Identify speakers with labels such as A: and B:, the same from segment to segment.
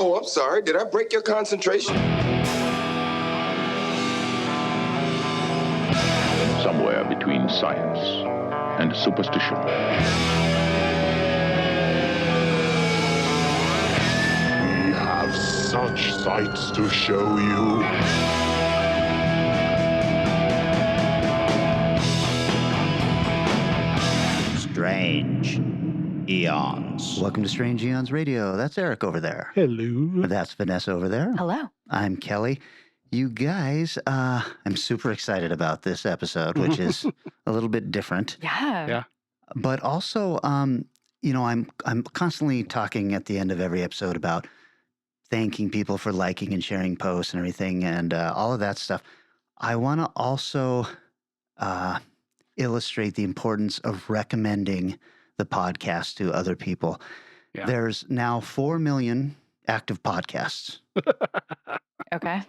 A: Oh, I'm sorry. Did I break your concentration?
B: Somewhere between science and superstition.
C: We have such sights to show you.
D: Strange Eons. Welcome to Strange Eons Radio. That's Eric over there.
E: Hello.
D: That's Vanessa over there.
F: Hello.
D: I'm Kelly. You guys, I'm super excited about this episode, which is a little bit different.
F: Yeah.
D: But also, I'm constantly talking at the end of every episode about thanking people for liking and sharing posts and everything, and all of that stuff. I want to also illustrate the importance of recommending the podcast to other people.
E: Yeah.
D: There's now 4 million active podcasts.
F: Okay.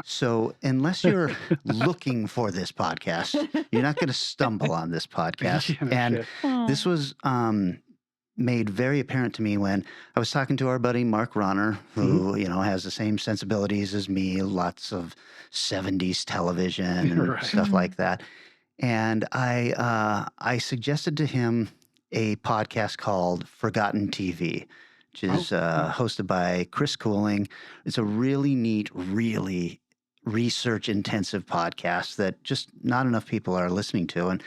D: So unless you're looking for this podcast, you're not going to stumble on this podcast.
E: Yeah,
D: And this was made very apparent to me when I was talking to our buddy Mark Ronner, who has the same sensibilities as me, lots of 70s television and
E: Right.
D: stuff like that. And I suggested to him a podcast called Forgotten TV, which is hosted by Chris Cooling. It's a really neat, really research-intensive podcast that just not enough people are listening to. And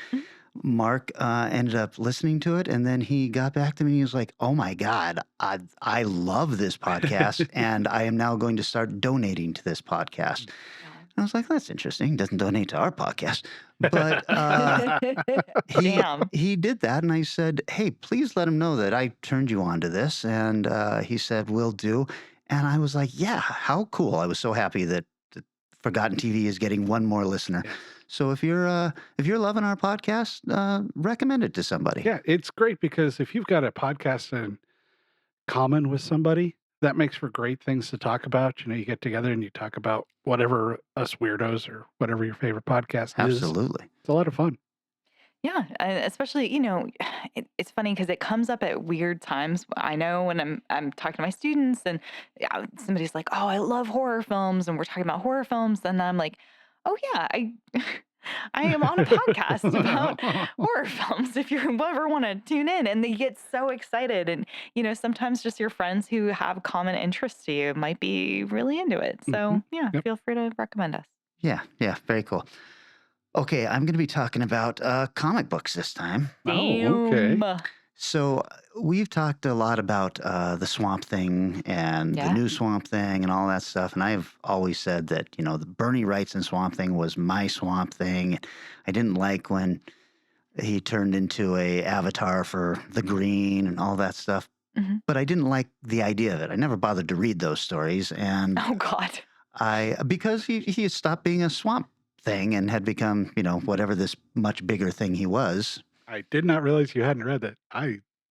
D: Mark ended up listening to it, and then he got back to me and he was like, oh my God, I love this podcast, and I am now going to start donating to this podcast. And I was like, that's interesting. He doesn't donate to our podcast. But
F: Damn.
D: he did that, and I said, hey, please let him know that I turned you on to this. And he said, will do. And I was like, yeah, how cool. I was so happy that Forgotten TV is getting one more listener.
E: Yeah.
D: So if you're loving our podcast, recommend it to somebody.
E: Yeah, it's great because if you've got a podcast in common with somebody, that makes for great things to talk about. You get together and you talk about whatever us weirdos or whatever your favorite podcast is.
D: Absolutely.
E: It's a lot of fun.
F: Yeah, especially it's funny because it comes up at weird times. I know when I'm talking to my students and somebody's like, "Oh, I love horror films," and we're talking about horror films, and I'm like, "Oh yeah, I am on a podcast about horror films. If you ever want to tune in," and they get so excited, and sometimes just your friends who have common interests to you might be really into it. So yeah,
E: Yep.
F: feel free to recommend us.
D: Yeah, very cool. Okay, I'm going to be talking about comic books this time.
E: Oh, okay.
F: Damn.
D: So we've talked a lot about the Swamp Thing and
F: Yeah.
D: the new Swamp Thing and all that stuff. And I've always said that, the Bernie Wrightson Swamp Thing was my Swamp Thing. I didn't like when he turned into a avatar for the Green and all that stuff.
F: Mhm.
D: But I didn't like the idea of it. I never bothered to read those stories. And
F: Oh God.
D: because he had stopped being a Swamp Thing and had become, whatever this much bigger thing he was.
E: I did not realize you hadn't read that.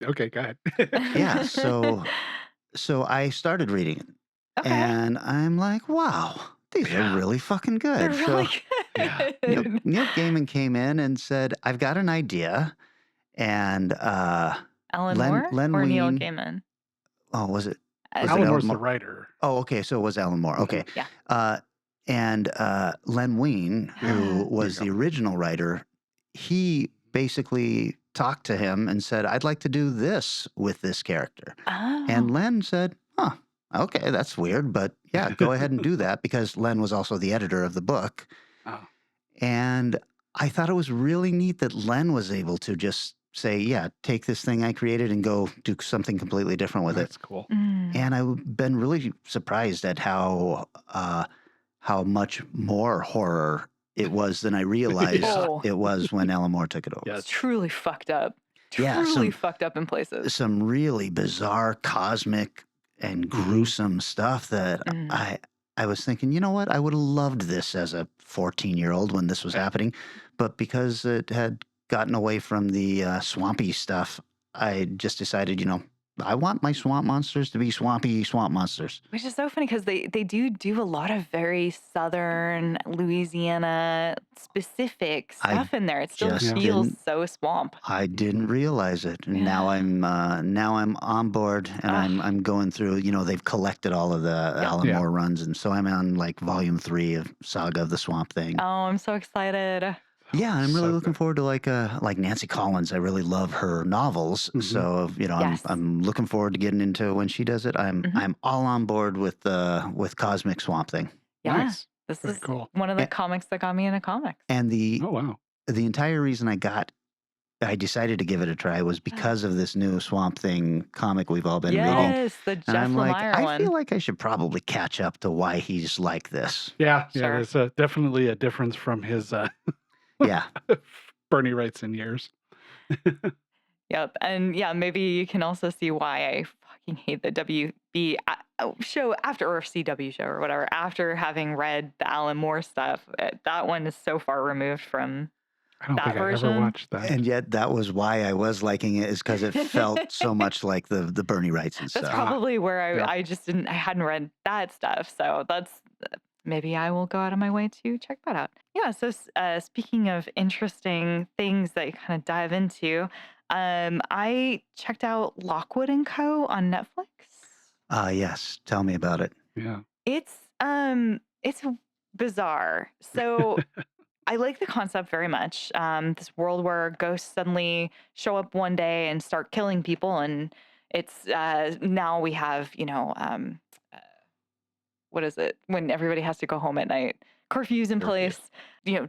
E: Okay, go ahead.
D: Yeah, so I started reading it,
F: Okay.
D: and I'm like, wow, these
E: Yeah.
D: are really fucking
F: They're
D: good.
F: really
E: yeah.
F: good.
D: Neil Gaiman came in and said, I've got an idea, and
F: Alan
D: Len-
F: Moore
D: Len
F: or Neil
D: Wein-
F: Gaiman?
D: oh, was it?
F: Uh,
D: Was it
E: Alan
D: Alan
E: Moore's the
D: Moore?
E: writer.
D: Oh, okay, so it was Alan Moore. Okay,
F: Yeah.
D: And Len Wein, who was
E: There
D: the
E: you go.
D: original writer, he basically talked to him and said, I'd like to do this with this character.
F: Oh.
D: And Len said, huh, okay, that's weird, but yeah, go ahead and do that, because Len was also the editor of the book.
E: Oh.
D: And I thought it was really neat that Len was able to just say, yeah, take this thing I created and go do something completely different with it.
E: That's cool.
F: Mm.
D: And I've been really surprised at how much more horror it was than I realized
F: Oh.
D: it was when Alan Moore took it over.
E: Yes.
F: It's truly fucked up.
D: Yeah,
F: Truly fucked up in places.
D: Some really bizarre, cosmic, and gruesome stuff that
F: Mm.
D: I was thinking, you know what? I would have loved this as a 14-year-old when this was happening. But because it had gotten away from the swampy stuff, I just decided, I want my swamp monsters to be swampy swamp monsters.
F: Which is so funny because they do a lot of very southern Louisiana specific
D: I
F: stuff in there. It still
D: just
F: feels
D: didn't
F: so swamp.
D: I didn't realize it. And now I'm on board and
F: Ah,
D: I'm going through, they've collected all of the
F: yep.
D: Alan
E: Yeah.
D: Moore runs, and so I'm on like volume 3 of Saga of the Swamp Thing.
F: Oh, I'm so excited.
D: Yeah, and I'm really
E: So
D: looking
E: good.
D: forward to like Nancy Collins. I really love her novels,
E: Mhm.
D: so
F: Yes.
D: I'm looking forward to getting into when she does it.
F: Mhm.
D: I'm all on board with Cosmic Swamp Thing.
F: Yeah.
E: Nice.
F: This
E: Very
F: is
E: cool.
F: one of the
D: And,
F: comics that got me into comics.
D: and the
E: Oh, wow.
D: the entire reason I decided to give it a try was because of this new Swamp Thing comic we've all been reading.
F: Yes, the
D: And
F: Jeff
D: I'm like,
F: Lemire
D: I
F: one.
D: feel like I should probably catch up to why he's like this.
E: Yeah.
F: Sure.
E: There's definitely a difference from his
D: Yeah.
E: Bernie Wrightson years.
F: Yep. And yeah, maybe you can also see why I fucking hate the WB show after, or CW show or whatever, after having read the Alan Moore stuff. That one is so far removed from
E: I don't
F: that
E: think I ever
F: version.
E: watched that.
D: And yet that was why I was liking it, is because it felt so much like the Bernie Wrightson
F: That's
D: stuff.
F: probably where
E: Yep.
F: I hadn't read that stuff. So that's maybe I will go out of my way to check that out. Yeah. So speaking of interesting things that you kind of dive into, I checked out Lockwood Co on Netflix.
D: Yes. Tell me about it.
E: Yeah.
F: It's bizarre. So I like the concept very much. This world where ghosts suddenly show up one day and start killing people, and it's now we have uh, what is it when everybody has to go home at night? Curfews in
D: Curfew.
F: place.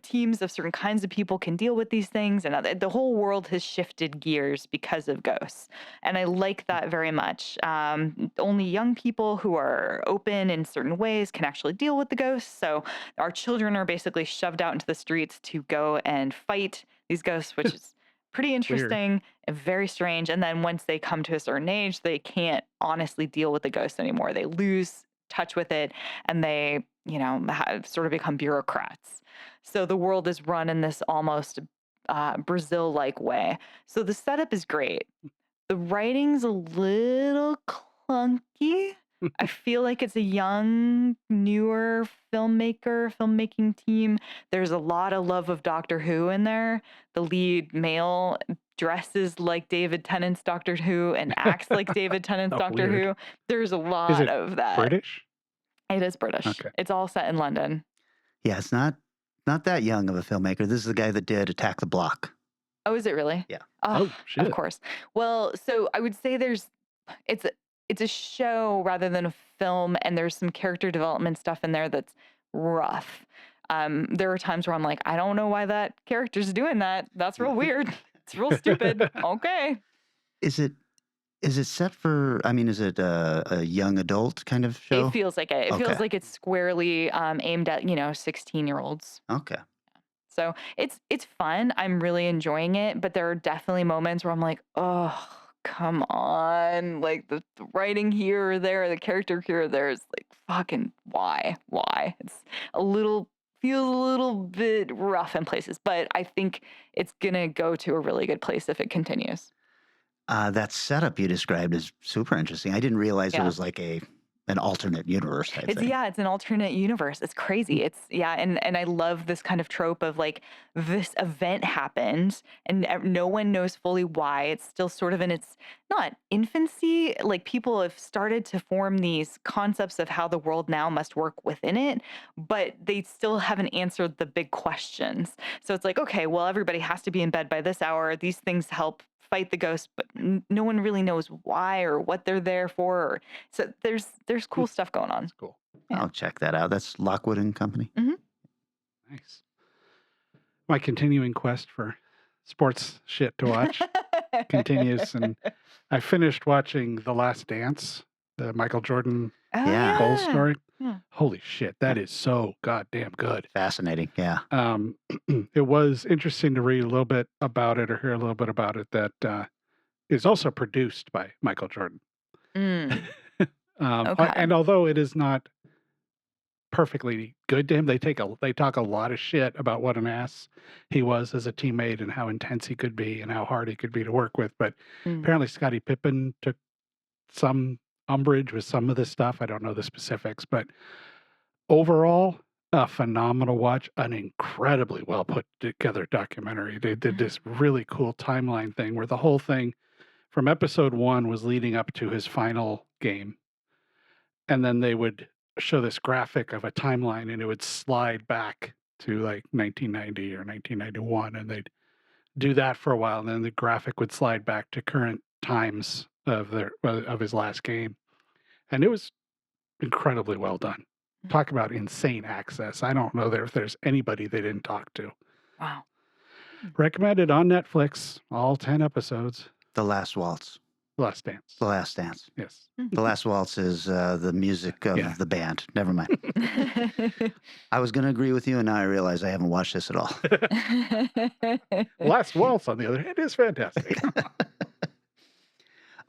F: Teams of certain kinds of people can deal with these things, and the whole world has shifted gears because of ghosts. And I like that very much. Only young people who are open in certain ways can actually deal with the ghosts. So our children are basically shoved out into the streets to go and fight these ghosts, which is pretty interesting and very strange. And then once they come to a certain age, they can't honestly deal with the ghosts anymore. They lose touch with it, and they have sort of become bureaucrats. So the world is run in this almost Brazil-like way. So the setup is great. The writing's a little clunky. I feel like it's a young, newer filmmaking team. There's a lot of love of Doctor Who in there. The lead male dresses like David Tennant's Doctor Who and acts like David Tennant's
E: Oh,
F: Doctor
E: weird.
F: Who. There's a
E: Is
F: lot
E: it
F: of that.
E: British?
F: It is British.
E: Okay.
F: It's all set in London.
D: Yeah, it's not that young of a filmmaker. This is the guy that did Attack the Block.
F: Oh, is it really?
D: Yeah.
F: Oh,
E: Oh, shit.
F: of course. Well, so I would say it's a show rather than a film, and there's some character development stuff in there that's rough. There are times where I'm like, I don't know why that character's doing that. That's real weird. It's real stupid. Okay.
D: Is it set for, is it a young adult kind of show?
F: It feels like it. It feels
D: Okay.
F: like it's squarely aimed at 16-year-olds.
D: Okay.
F: So it's fun. I'm really enjoying it, but there are definitely moments where I'm like, oh, come on. Like the writing here or there, the character here or there is like, fucking why? It's feels a little bit rough in places, but I think it's gonna go to a really good place if it continues.
D: That setup you described is super interesting. I didn't realize it
F: Yeah.
D: was like an alternate universe type thing.
F: It's an alternate universe. It's crazy. It's and I love this kind of trope of like this event happened and no one knows fully why. It's still sort of in its not infancy. Like people have started to form these concepts of how the world now must work within it, but they still haven't answered the big questions. So it's like, okay, well, everybody has to be in bed by this hour. These things help fight the ghost, but no one really knows why or what they're there for. So there's cool stuff going on.
E: That's cool.
F: Yeah.
D: I'll check that out. That's Lockwood and Company.
E: Nice. My continuing quest for sports shit to watch continues, and I finished watching The Last Dance, the Michael Jordan
F: Oh,
D: Yeah.
E: goal story.
F: Yeah.
E: Holy shit, that is so goddamn good.
D: Fascinating. Yeah.
E: It was interesting to read a little bit about it or hear a little bit about it. That is also produced by Michael Jordan.
F: Mm. Okay.
E: And although it is not perfectly good to him, they talk a lot of shit about what an ass he was as a teammate and how intense he could be and how hard he could be to work with. But
F: Mm.
E: apparently Scottie Pippen took some umbrage with some of this stuff. I don't know the specifics, but overall, a phenomenal watch, an incredibly well put together documentary. They did this really cool timeline thing where the whole thing from episode 1 was leading up to his final game. And then they would show this graphic of a timeline and it would slide back to like 1990 or 1991. And they'd do that for a while. And then the graphic would slide back to current times of his last game. And it was incredibly well done. Talk about insane access. I don't know if there's anybody they didn't talk to.
F: Wow.
E: Recommended on Netflix, all 10 episodes.
D: The Last Waltz.
E: Last Dance.
D: The Last Dance.
E: Yes.
D: The Last Waltz is the music of the band. Never mind. I was going to agree with you, and now I realize I haven't watched this at all.
E: Last Waltz, on the other hand, is fantastic.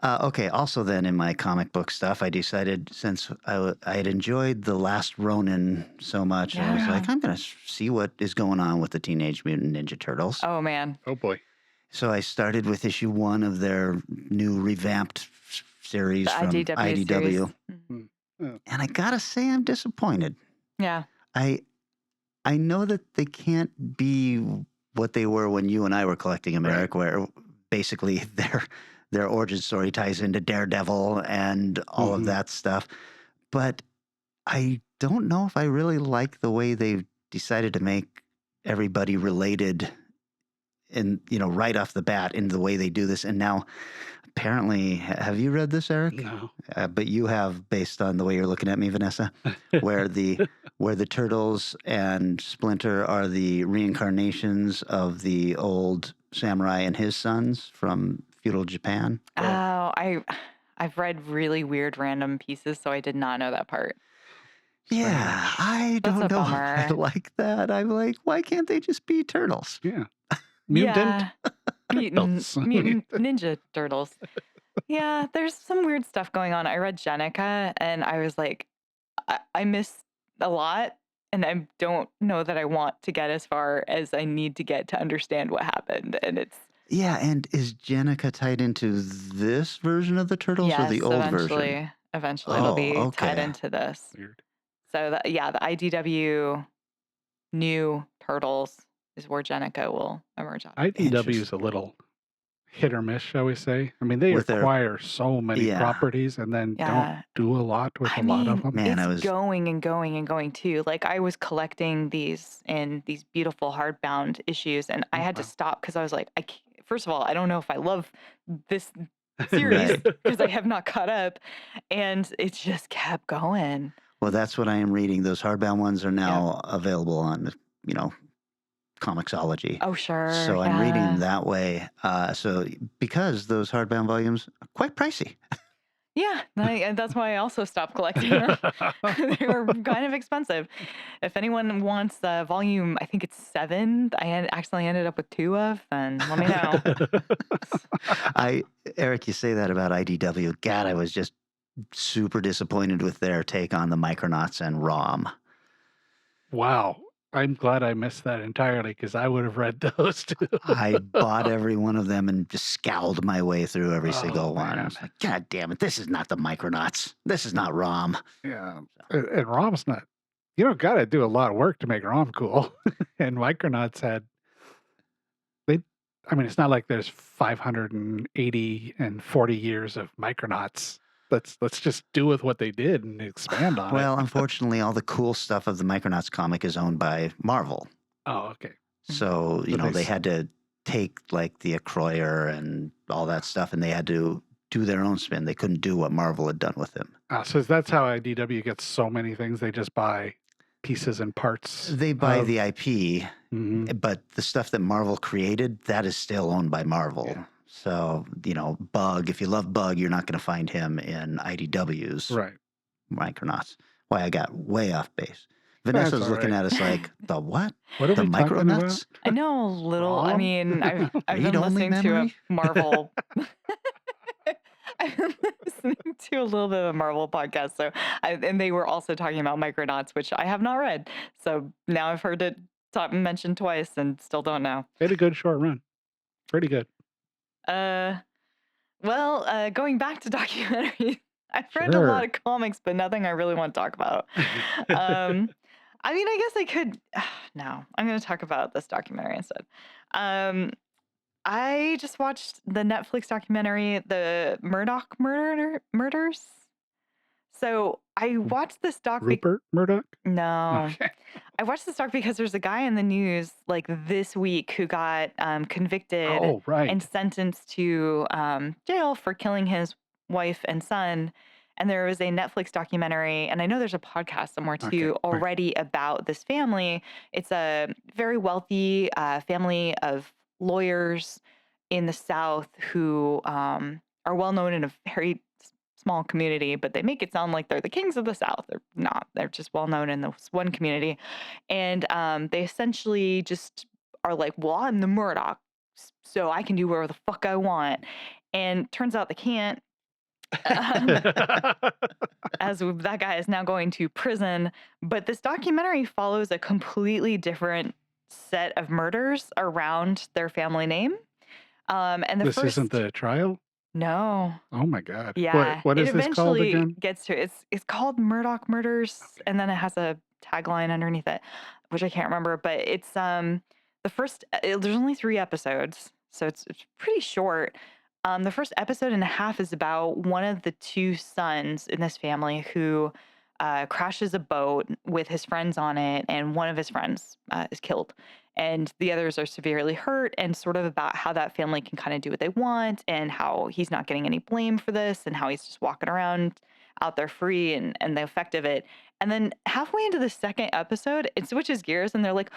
D: Okay, also then in my comic book stuff, I decided since I had enjoyed The Last Ronin so much, I was like, I'm going to see what is going on with the Teenage Mutant Ninja Turtles.
F: Oh, man.
E: Oh, boy.
D: So I started with issue 1 of their new revamped series from IDW.
F: Series.
D: And I got to say, I'm disappointed.
F: Yeah.
D: I know that they can't be what they were when you and I were collecting them, Eric, where basically their origin story ties into Daredevil and all of that stuff. But I don't know if I really like the way they've decided to make everybody related and, right off the bat in the way they do this. And now apparently, have you read this, Eric?
E: No.
D: But you have, based on the way you're looking at me, Vanessa, where the Turtles and Splinter are the reincarnations of the old samurai and his sons from feudal Japan.
F: Oh, I've read really weird random pieces, so I did not know that part.
D: Yeah, I
F: That's
D: don't
F: a
D: know if
F: bummer.
D: I like that. I'm like, why can't they just be turtles?
E: Yeah. Mutant.
F: Mutant Ninja Turtles. Yeah, there's some weird stuff going on. I read Jenica, and I was like, I miss a lot, and I don't know that I want to get as far as I need to get to understand what happened. And it's
D: Yeah, and is Jenica tied into this version of the Turtles or
F: yes,
D: the old version?
F: eventually it'll be
D: Oh,
F: tied
D: okay.
F: into this.
E: Weird.
F: So the IDW new Turtles is where Jenica will emerge out of.
E: IDW is a little hit or miss, shall we say? I mean, they
D: With their-
E: acquire so many
D: Yeah.
E: properties and then
F: Yeah.
E: don't do a lot with
F: I
E: a lot of
F: mean,
E: them.
D: Man,
F: it's
D: I was-
F: going and going and going too. Like I was collecting these in these beautiful hardbound issues, and I had to
E: Wow.
F: stop because I was like, first of all, I don't know if I love this series
D: Right.
F: because I have not caught up, and it just kept going.
D: Well, that's what I am reading. Those hardbound ones are now available on, Comixology.
F: Oh sure.
D: So I'm reading
F: yeah.
D: them that way. So because those hardbound volumes are quite pricey.
F: Yeah, and that's why I also stopped collecting them. They were kind of expensive. If anyone wants volume, I think it's 7. I accidentally ended up with 2 of, and let me know.
D: Eric, you say that about IDW. God, I was just super disappointed with their take on the Micronauts and ROM.
E: Wow. I'm glad I missed that entirely because I would have read those too.
D: I bought every one of them and just scowled my way through every single one. I
E: man.
D: was like, God damn it, this is not the Micronauts. This is not ROM.
E: Yeah. And ROM's not, you don't got to do a lot of work to make ROM cool. And Micronauts it's not like there's 580 and 40 years of Micronauts. Let's just do with what they did and expand on it.
D: Well, unfortunately, all the cool stuff of the Micronauts comic is owned by Marvel.
E: Oh, okay.
D: So, they had to take like the Acroyer and all that stuff, and they had to do their own spin. They couldn't do what Marvel had done with them.
E: So that's how IDW gets so many things. They just buy pieces and parts.
D: They buy
E: of-
D: the IP,
E: Mhm.
D: but the stuff that Marvel created, that is still owned by Marvel.
E: Yeah.
D: So, Bug, if you love Bug, you're not going to find him in IDW's
E: Right.
D: Micronauts. Why I got way off base. Vanessa's
E: all
D: looking
E: right.
D: at us like, the what?
E: What are
D: The
E: we talking about?
D: Micronauts?
F: I know a little. I
E: Wrong?
F: mean, I've been
D: Read-only
F: listening to a
D: memory?
F: Marvel. I've been listening to a little bit of a Marvel podcast, and they were also talking about Micronauts, which I have not read. So now I've heard it mentioned twice, and still don't know.
E: They had a good short run. Pretty good.
F: Going back to documentaries, I've read a lot
E: Sure.
F: of comics, but nothing I really want to talk about. Um, I mean, I guess I could. No, I'm going to talk about this documentary instead. Um, I just watched the Netflix documentary, The Murders. So I watched this doc.
E: Rupert Murdoch?
F: No,
E: Okay.
F: I watched this doc because there's a guy in the news like this week who got convicted
E: Oh, right.
F: and sentenced to jail for killing his wife and son. And there was a Netflix documentary, and I know there's a podcast somewhere
E: Okay.
F: too
E: Right.
F: already about this family. It's a very wealthy family of lawyers in the South who are well known in a very small community, but they make it sound like they're the kings of the South. They're not. They're just well known in this one community. And they essentially just are like, well, I'm the Murdoch, so I can do whatever the fuck I want. And turns out they can't. Um, that guy is now going to prison. But this documentary follows a completely different set of murders around their family name. And the
E: This
F: first,
E: isn't the trial?
F: No.
E: Oh my God.
F: Yeah,
E: What
F: it
E: is this called
F: eventually
E: again?
F: gets to it's called Murdoch Murders, and then it has a tagline underneath it, which I can't remember. But it's the first. There's only 3 episodes, so it's pretty short. The first episode and a half is about one of the two sons in this family who crashes a boat with his friends on it, and one of his friends is killed, and the others are severely hurt, and sort of about how that family can kind of do what they want, and how he's not getting any blame for this, and how he's just walking around out there free, and the effect of it. And then halfway into the second episode, it switches gears, and they're like,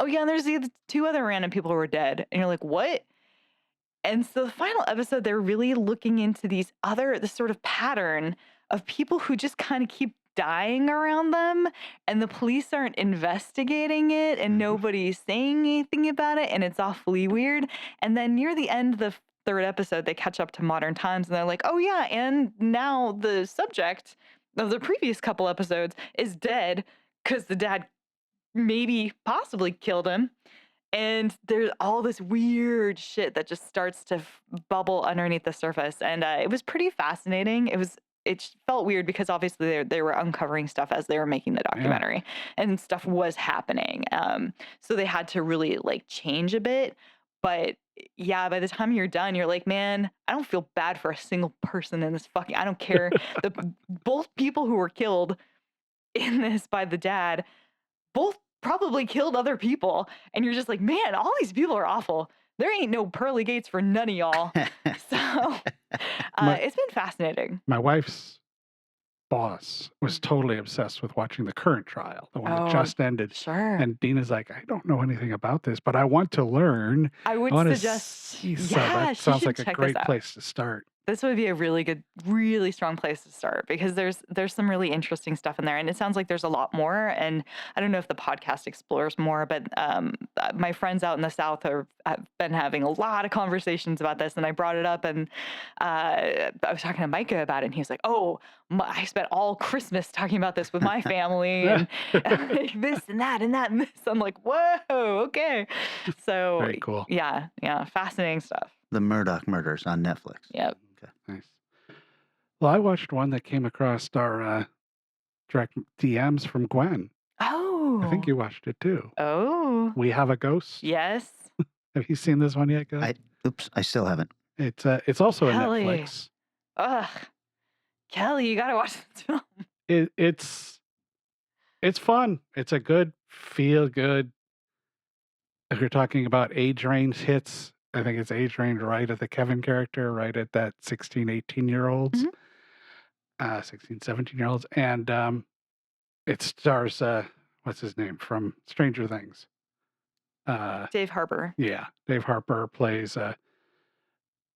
F: "Oh yeah, and there's the 2 other random people who are dead," and you're like, "What?" And so the final episode, they're really looking into this sort of pattern of people who just kind of keep dying around them, and the police aren't investigating it, and nobody's saying anything about it, and it's awfully weird. And then near the end of the third episode, they catch up to modern times, and they're like, oh yeah, and now the subject of the previous couple episodes is dead because the dad maybe possibly killed him. And there's all this weird shit that just starts to bubble underneath the surface, and it was pretty fascinating. It felt weird because obviously they were uncovering stuff as they were making the
E: Yeah.
F: documentary, and stuff was happening. So they had to really like change a bit. But yeah, by the time you're done, you're like, man, I don't feel bad for a single person in this fucking. I don't care. Both people who were killed in this by the dad both probably killed other people, and you're just like, man, all these people are awful. There ain't no pearly gates for none of y'all. So
E: My-
F: it's been fascinating.
E: My wife's boss was totally obsessed with watching the current trial, the one that
F: Oh,
E: just ended.
F: Sure.
E: And Dina's like, I don't know anything about this, but I want to learn.
F: I would
E: I want to
F: suggest,
E: see. So
F: yeah,
E: that
F: she
E: sounds
F: should
E: like a
F: check
E: great
F: this out.
E: place to start.
F: This would be a really good, really strong place to start because there's some really interesting stuff in there, and it sounds like there's a lot more. And I don't know if the podcast explores more, but my friends out in the South have been having a lot of conversations about this, and I brought it up, and I was talking to Micah about it, and he was like, "Oh, I spent all Christmas talking about this with my family, and this and that and that and this." I'm like, "Whoa, okay." So
E: Very cool.
F: yeah, fascinating stuff.
D: The Murdoch Murders on Netflix.
F: Yep.
E: Nice. Well, I watched one that came across our direct DMs from Gwen.
F: Oh.
E: I think you watched it too.
F: Oh.
E: We Have a Ghost.
F: Yes.
E: Have you seen this one yet, guys?
D: I still haven't.
E: It's also on
F: Kelly.
E: Netflix.
F: Ugh. Kelly, you gotta watch this film.
E: It's fun. It's a good feel good. If you're talking about age range hits, I think it's age range right at the Kevin character, right at that 16, 18-year-olds, 16, 17-year-olds. And it stars, what's his name from Stranger Things?
F: Dave Harbour.
E: Yeah. Dave Harper plays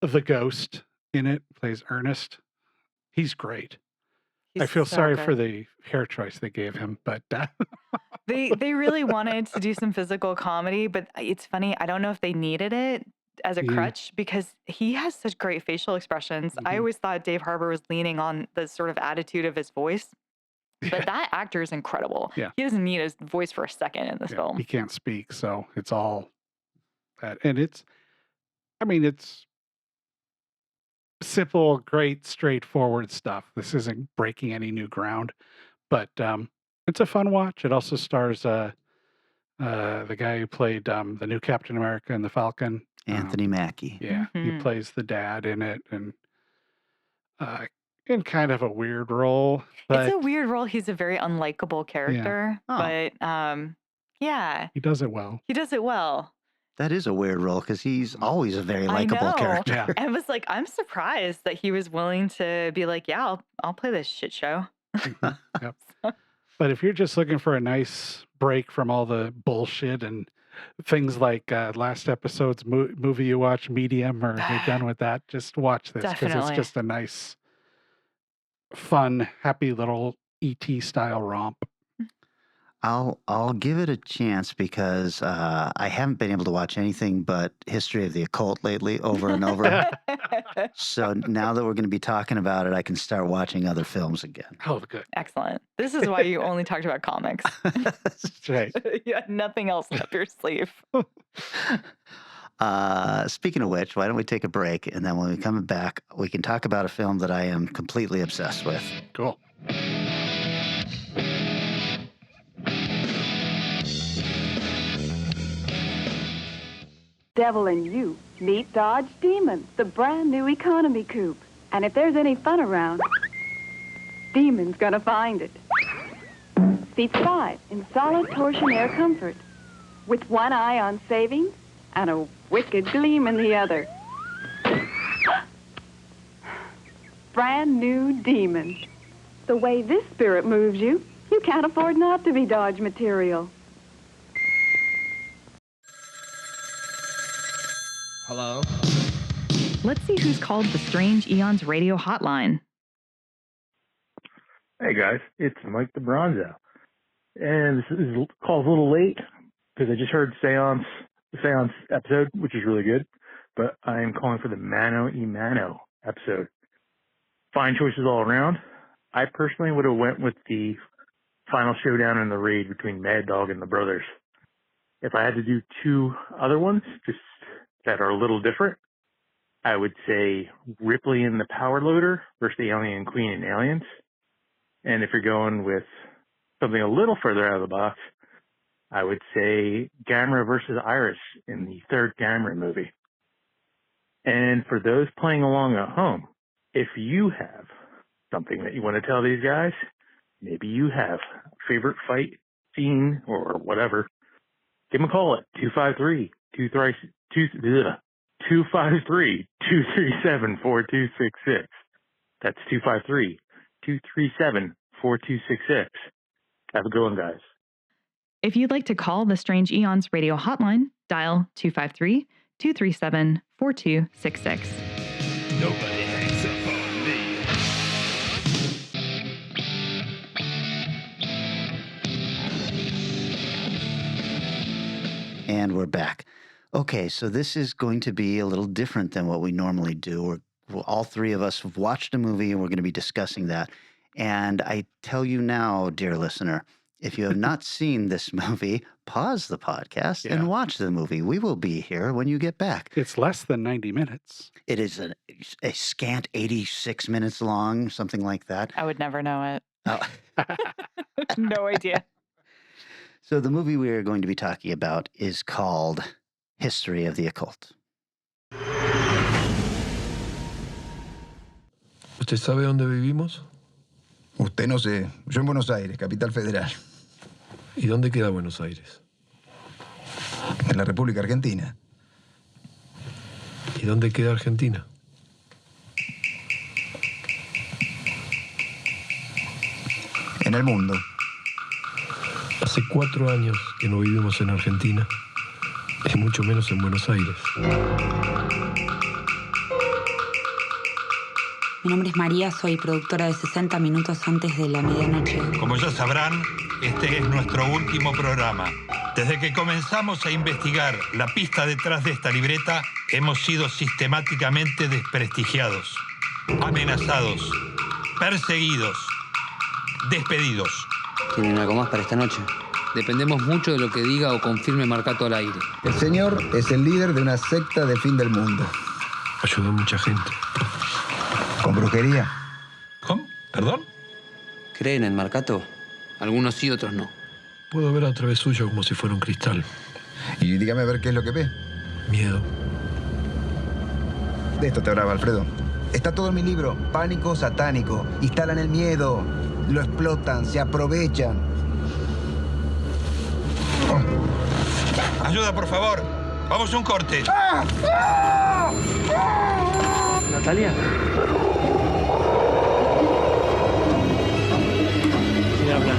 E: the ghost in it, plays Ernest. He's great. I
F: He's
E: feel
F: so
E: sorry
F: good.
E: for the hair choice they gave him, but
F: They really wanted to do some physical comedy, but it's funny. I don't know if they needed it as a
E: Yeah.
F: crutch because he has such great facial expressions. I
E: Mhm.
F: always thought Dave Harbour was leaning on the sort of attitude of his voice, but that actor is incredible.
E: Yeah.
F: He doesn't need his voice for a second in this
E: he
F: film.
E: can't speak, so it's all that. And it's simple, great, straightforward stuff. This isn't breaking any new ground, but it's a fun watch. It also stars the guy who played the new Captain America and the Falcon.
D: Anthony Mackie.
E: Yeah, he plays the dad in it, and in kind of a weird role. But
F: It's a weird role. He's a very unlikable character,
D: Oh.
F: but yeah,
E: he does it well.
F: he does it well.
D: That is a weird role because he's always a very
F: I
D: likable
F: know.
D: character.
E: Yeah.
F: And was like, I'm surprised that he was willing to be like, yeah, I'll play this shit show.
E: Yep. But if you're just looking for a nice break from all the bullshit and things like last episode's movie you watch, Medium, or you're done with that, just watch this because it's
F: Definitely.
E: just a nice, fun, happy little ET style romp.
D: I'll give it a chance because I haven't been able to watch anything but History of the Occult lately over and over. So now that we're going to be talking about it, I can start watching other films again.
E: Oh, good.
F: Excellent. This is why you only talked about comics.
E: That's right.
F: You had nothing else up your sleeve.
D: Speaking of which, why don't we take a break, and then when we come back, we can talk about a film that I am completely obsessed with.
E: Cool.
G: Devil in you. Meet Dodge Demon, the brand new economy coupe. And if there's any fun around, Demon's gonna find it. Seats 5 in solid torsion air comfort, with one eye on savings and a wicked gleam in the other. Brand new Demon. The way this spirit moves you, you can't afford not to be Dodge material.
H: Hello?
F: Let's see who's called the Strange Eons radio hotline.
I: Hey guys, it's Mike the Bronzo. And this call's a little late because I just heard the Seance episode, which is really good. But I am calling for the Mano y Mano episode. Fine choices all around. I personally would have went with the final showdown in the raid between Mad Dog and the brothers. If I had to do two other ones, just that are a little different, I would say Ripley and the Power Loader versus the Alien Queen and Aliens. And if you're going with something a little further out of the box, I would say Gamera versus Iris in the third Gamera movie. And for those playing along at home, if you have something that you want to tell these guys, maybe you have a favorite fight scene or whatever, give them a call at 253-237-4266. That's 253-237-4266. Have a good one, guys.
F: If you'd like to call the Strange Eons radio hotline, dial 253-237-4266.
C: Nobody hangs up on me.
D: And we're back. Okay, so this is going to be a little different than what we normally do. All three of us have watched a movie and we're going to be discussing that. And I tell you now, dear listener, if you have not seen this movie, pause the podcast and watch the movie. We will be here when you get back.
E: It's less than 90 minutes.
D: It is a scant 86 minutes long, something like that.
F: I would never know it.
D: Oh.
F: No idea.
D: So the movie we are going to be talking about is called History of the Occult.
H: ¿Usted sabe dónde vivimos?
J: Usted no sé. Yo en Buenos Aires, capital federal.
H: ¿Y dónde queda Buenos Aires?
J: En la República Argentina.
H: ¿Y dónde queda Argentina?
J: En el mundo.
H: Hace 4 años que no vivimos en Argentina, y mucho menos en Buenos Aires.
K: Mi nombre es María, soy productora de 60 minutos antes de la medianoche.
L: Como ya sabrán, este es nuestro último programa. Desde que comenzamos a investigar la pista detrás de esta libreta, hemos sido sistemáticamente desprestigiados, amenazados, perseguidos, despedidos.
M: ¿Tienen algo más para esta noche? Dependemos mucho de lo que diga o confirme Marcato al aire.
J: El señor es el líder de una secta de fin del mundo.
H: Ayudó a mucha gente.
J: Con brujería.
L: ¿Cómo? ¿Perdón?
M: ¿Creen en Marcato? Algunos sí, otros no.
H: Puedo ver a través suyo como si fuera un cristal.
J: Y dígame a ver qué es lo que ve.
H: Miedo.
J: De esto te hablaba Alfredo. Está todo en mi libro. Pánico satánico. Instalan el miedo. Lo explotan. Se aprovechan.
L: Ayuda, por favor. Vamos a un corte.
N: Natalia. Sí, habla.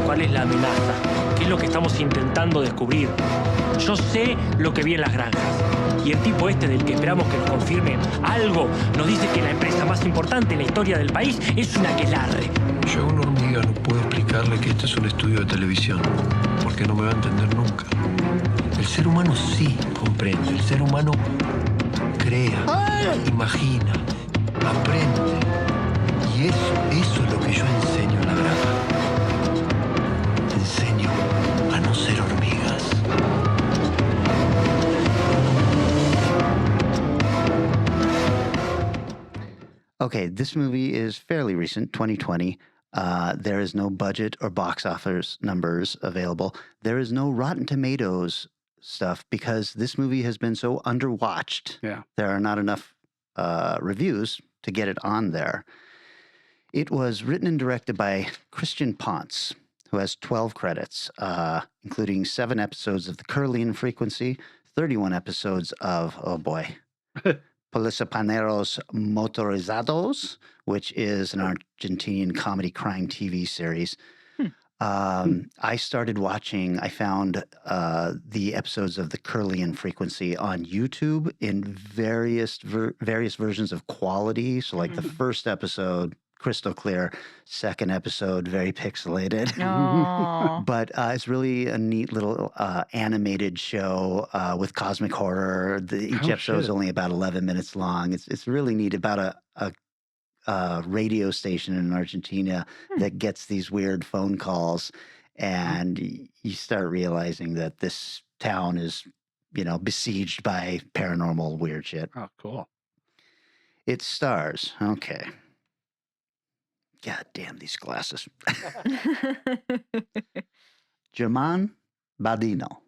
N: ¿Cuál es la amenaza? ¿Qué es lo que estamos intentando descubrir? Yo sé lo que vi en las granjas. Y el tipo este del que esperamos que nos confirme algo nos dice que la empresa más importante en la historia del país es una aquelarre.
H: Yo a una hormiga no puedo explicarle que este es un estudio de televisión, porque no me va a entender nunca. El ser humano sí comprende. El ser humano crea, imagina, aprende. Y eso es lo que yo enseño en la granja. Enseño a no ser hormigas.
D: Okay, this movie is fairly recent, 2020. There is no budget or box office numbers available. There is no Rotten Tomatoes stuff because this movie has been so underwatched.
E: Yeah.
D: There are not enough reviews to get it on there. It was written and directed by Christian Ponce, who has 12 credits, including 7 episodes of The Curlian Frequency, 31 episodes of, oh boy, Polisapaneros Motorizados, which is an Argentinian comedy crime TV series. I started watching, I found the episodes of The Curlian Frequency on YouTube in various versions of quality. So like the first episode, crystal clear. Second episode, very pixelated. But it's really a neat little animated show with cosmic horror. Each episode is only about 11 minutes long. It's really neat, about a radio station in Argentina that gets these weird phone calls, and you start realizing that this town is, besieged by paranormal weird shit.
E: Oh, cool.
D: It stars, okay. God damn these glasses. Germán Badino,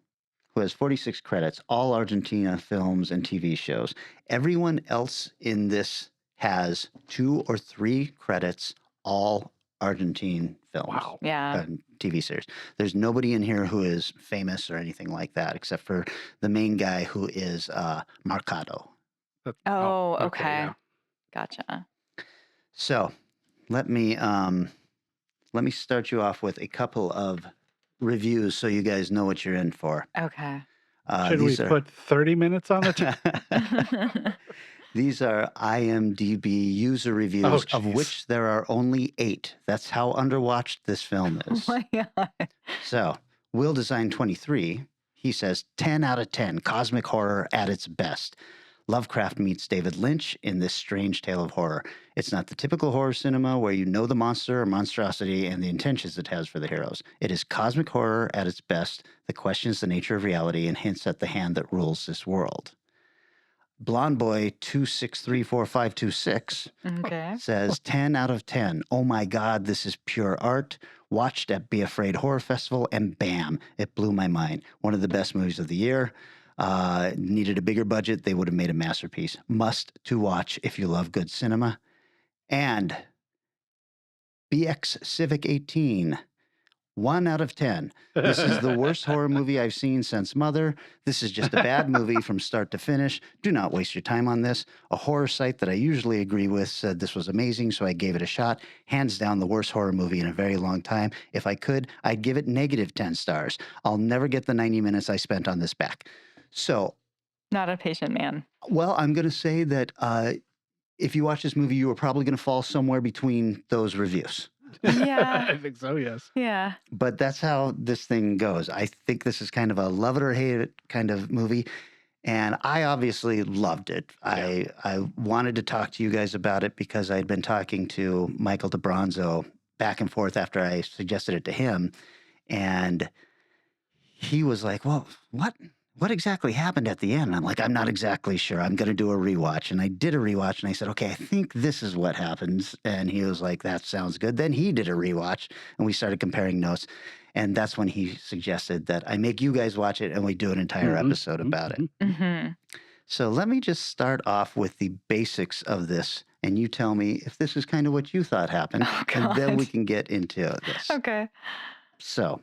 D: who has 46 credits, all Argentina films and TV shows. Everyone else in this has 2 or 3 credits, all Argentine films.
F: Wow. Yeah.
D: TV series. There's nobody in here who is famous or anything like that, except for the main guy who is Marcado.
F: Okay.
E: Yeah.
F: Gotcha.
D: So let me start you off with a couple of reviews so you guys know what you're in for.
F: Okay.
E: Should we put 30 minutes on it?
D: These are IMDb user reviews, of which there are only 8. That's how underwatched this film is.
F: Oh my God.
D: So, Will Design 23, he says 10 out of 10, cosmic horror at its best. Lovecraft meets David Lynch in this strange tale of horror. It's not the typical horror cinema where you know the monster or monstrosity and the intentions it has for the heroes. It is cosmic horror at its best that questions the nature of reality and hints at the hand that rules this world. Blonde Boy 2634526 says 10 out of 10. Oh my God, this is pure art. Watched at Be Afraid Horror Festival, and bam, it blew my mind. One of the best movies of the year. Needed a bigger budget. They would have made a masterpiece. Must to watch if you love good cinema. And BX Civic 18. 1 out of 10. This is the worst horror movie I've seen since Mother. This is just a bad movie from start to finish. Do not waste your time on this. A horror site that I usually agree with said this was amazing, so I gave it a shot. Hands down, the worst horror movie in a very long time. If I could, I'd give it negative 10 stars. I'll never get the 90 minutes I spent on this back. So,
F: not a patient man.
D: Well, I'm going to say that if you watch this movie, you are probably going to fall somewhere between those reviews.
F: Yeah.
E: I think so, yes.
F: Yeah.
D: But that's how this thing goes. I think this is kind of a love it or hate it kind of movie. And I obviously loved it. I wanted to talk to you guys about it because I'd been talking to Michael DeBronzo back and forth after I suggested it to him. And he was like, well, what exactly happened at the end? And I'm like, I'm not exactly sure. I'm going to do a rewatch. And I did a rewatch and I said, okay, I think this is what happens. And he was like, that sounds good. Then he did a rewatch and we started comparing notes. And that's when he suggested that I make you guys watch it and we do an entire episode about it.
F: Mm-hmm.
D: So let me just start off with the basics of this. And you tell me if this is kind of what you thought happened. And then we can get into this.
F: Okay.
D: So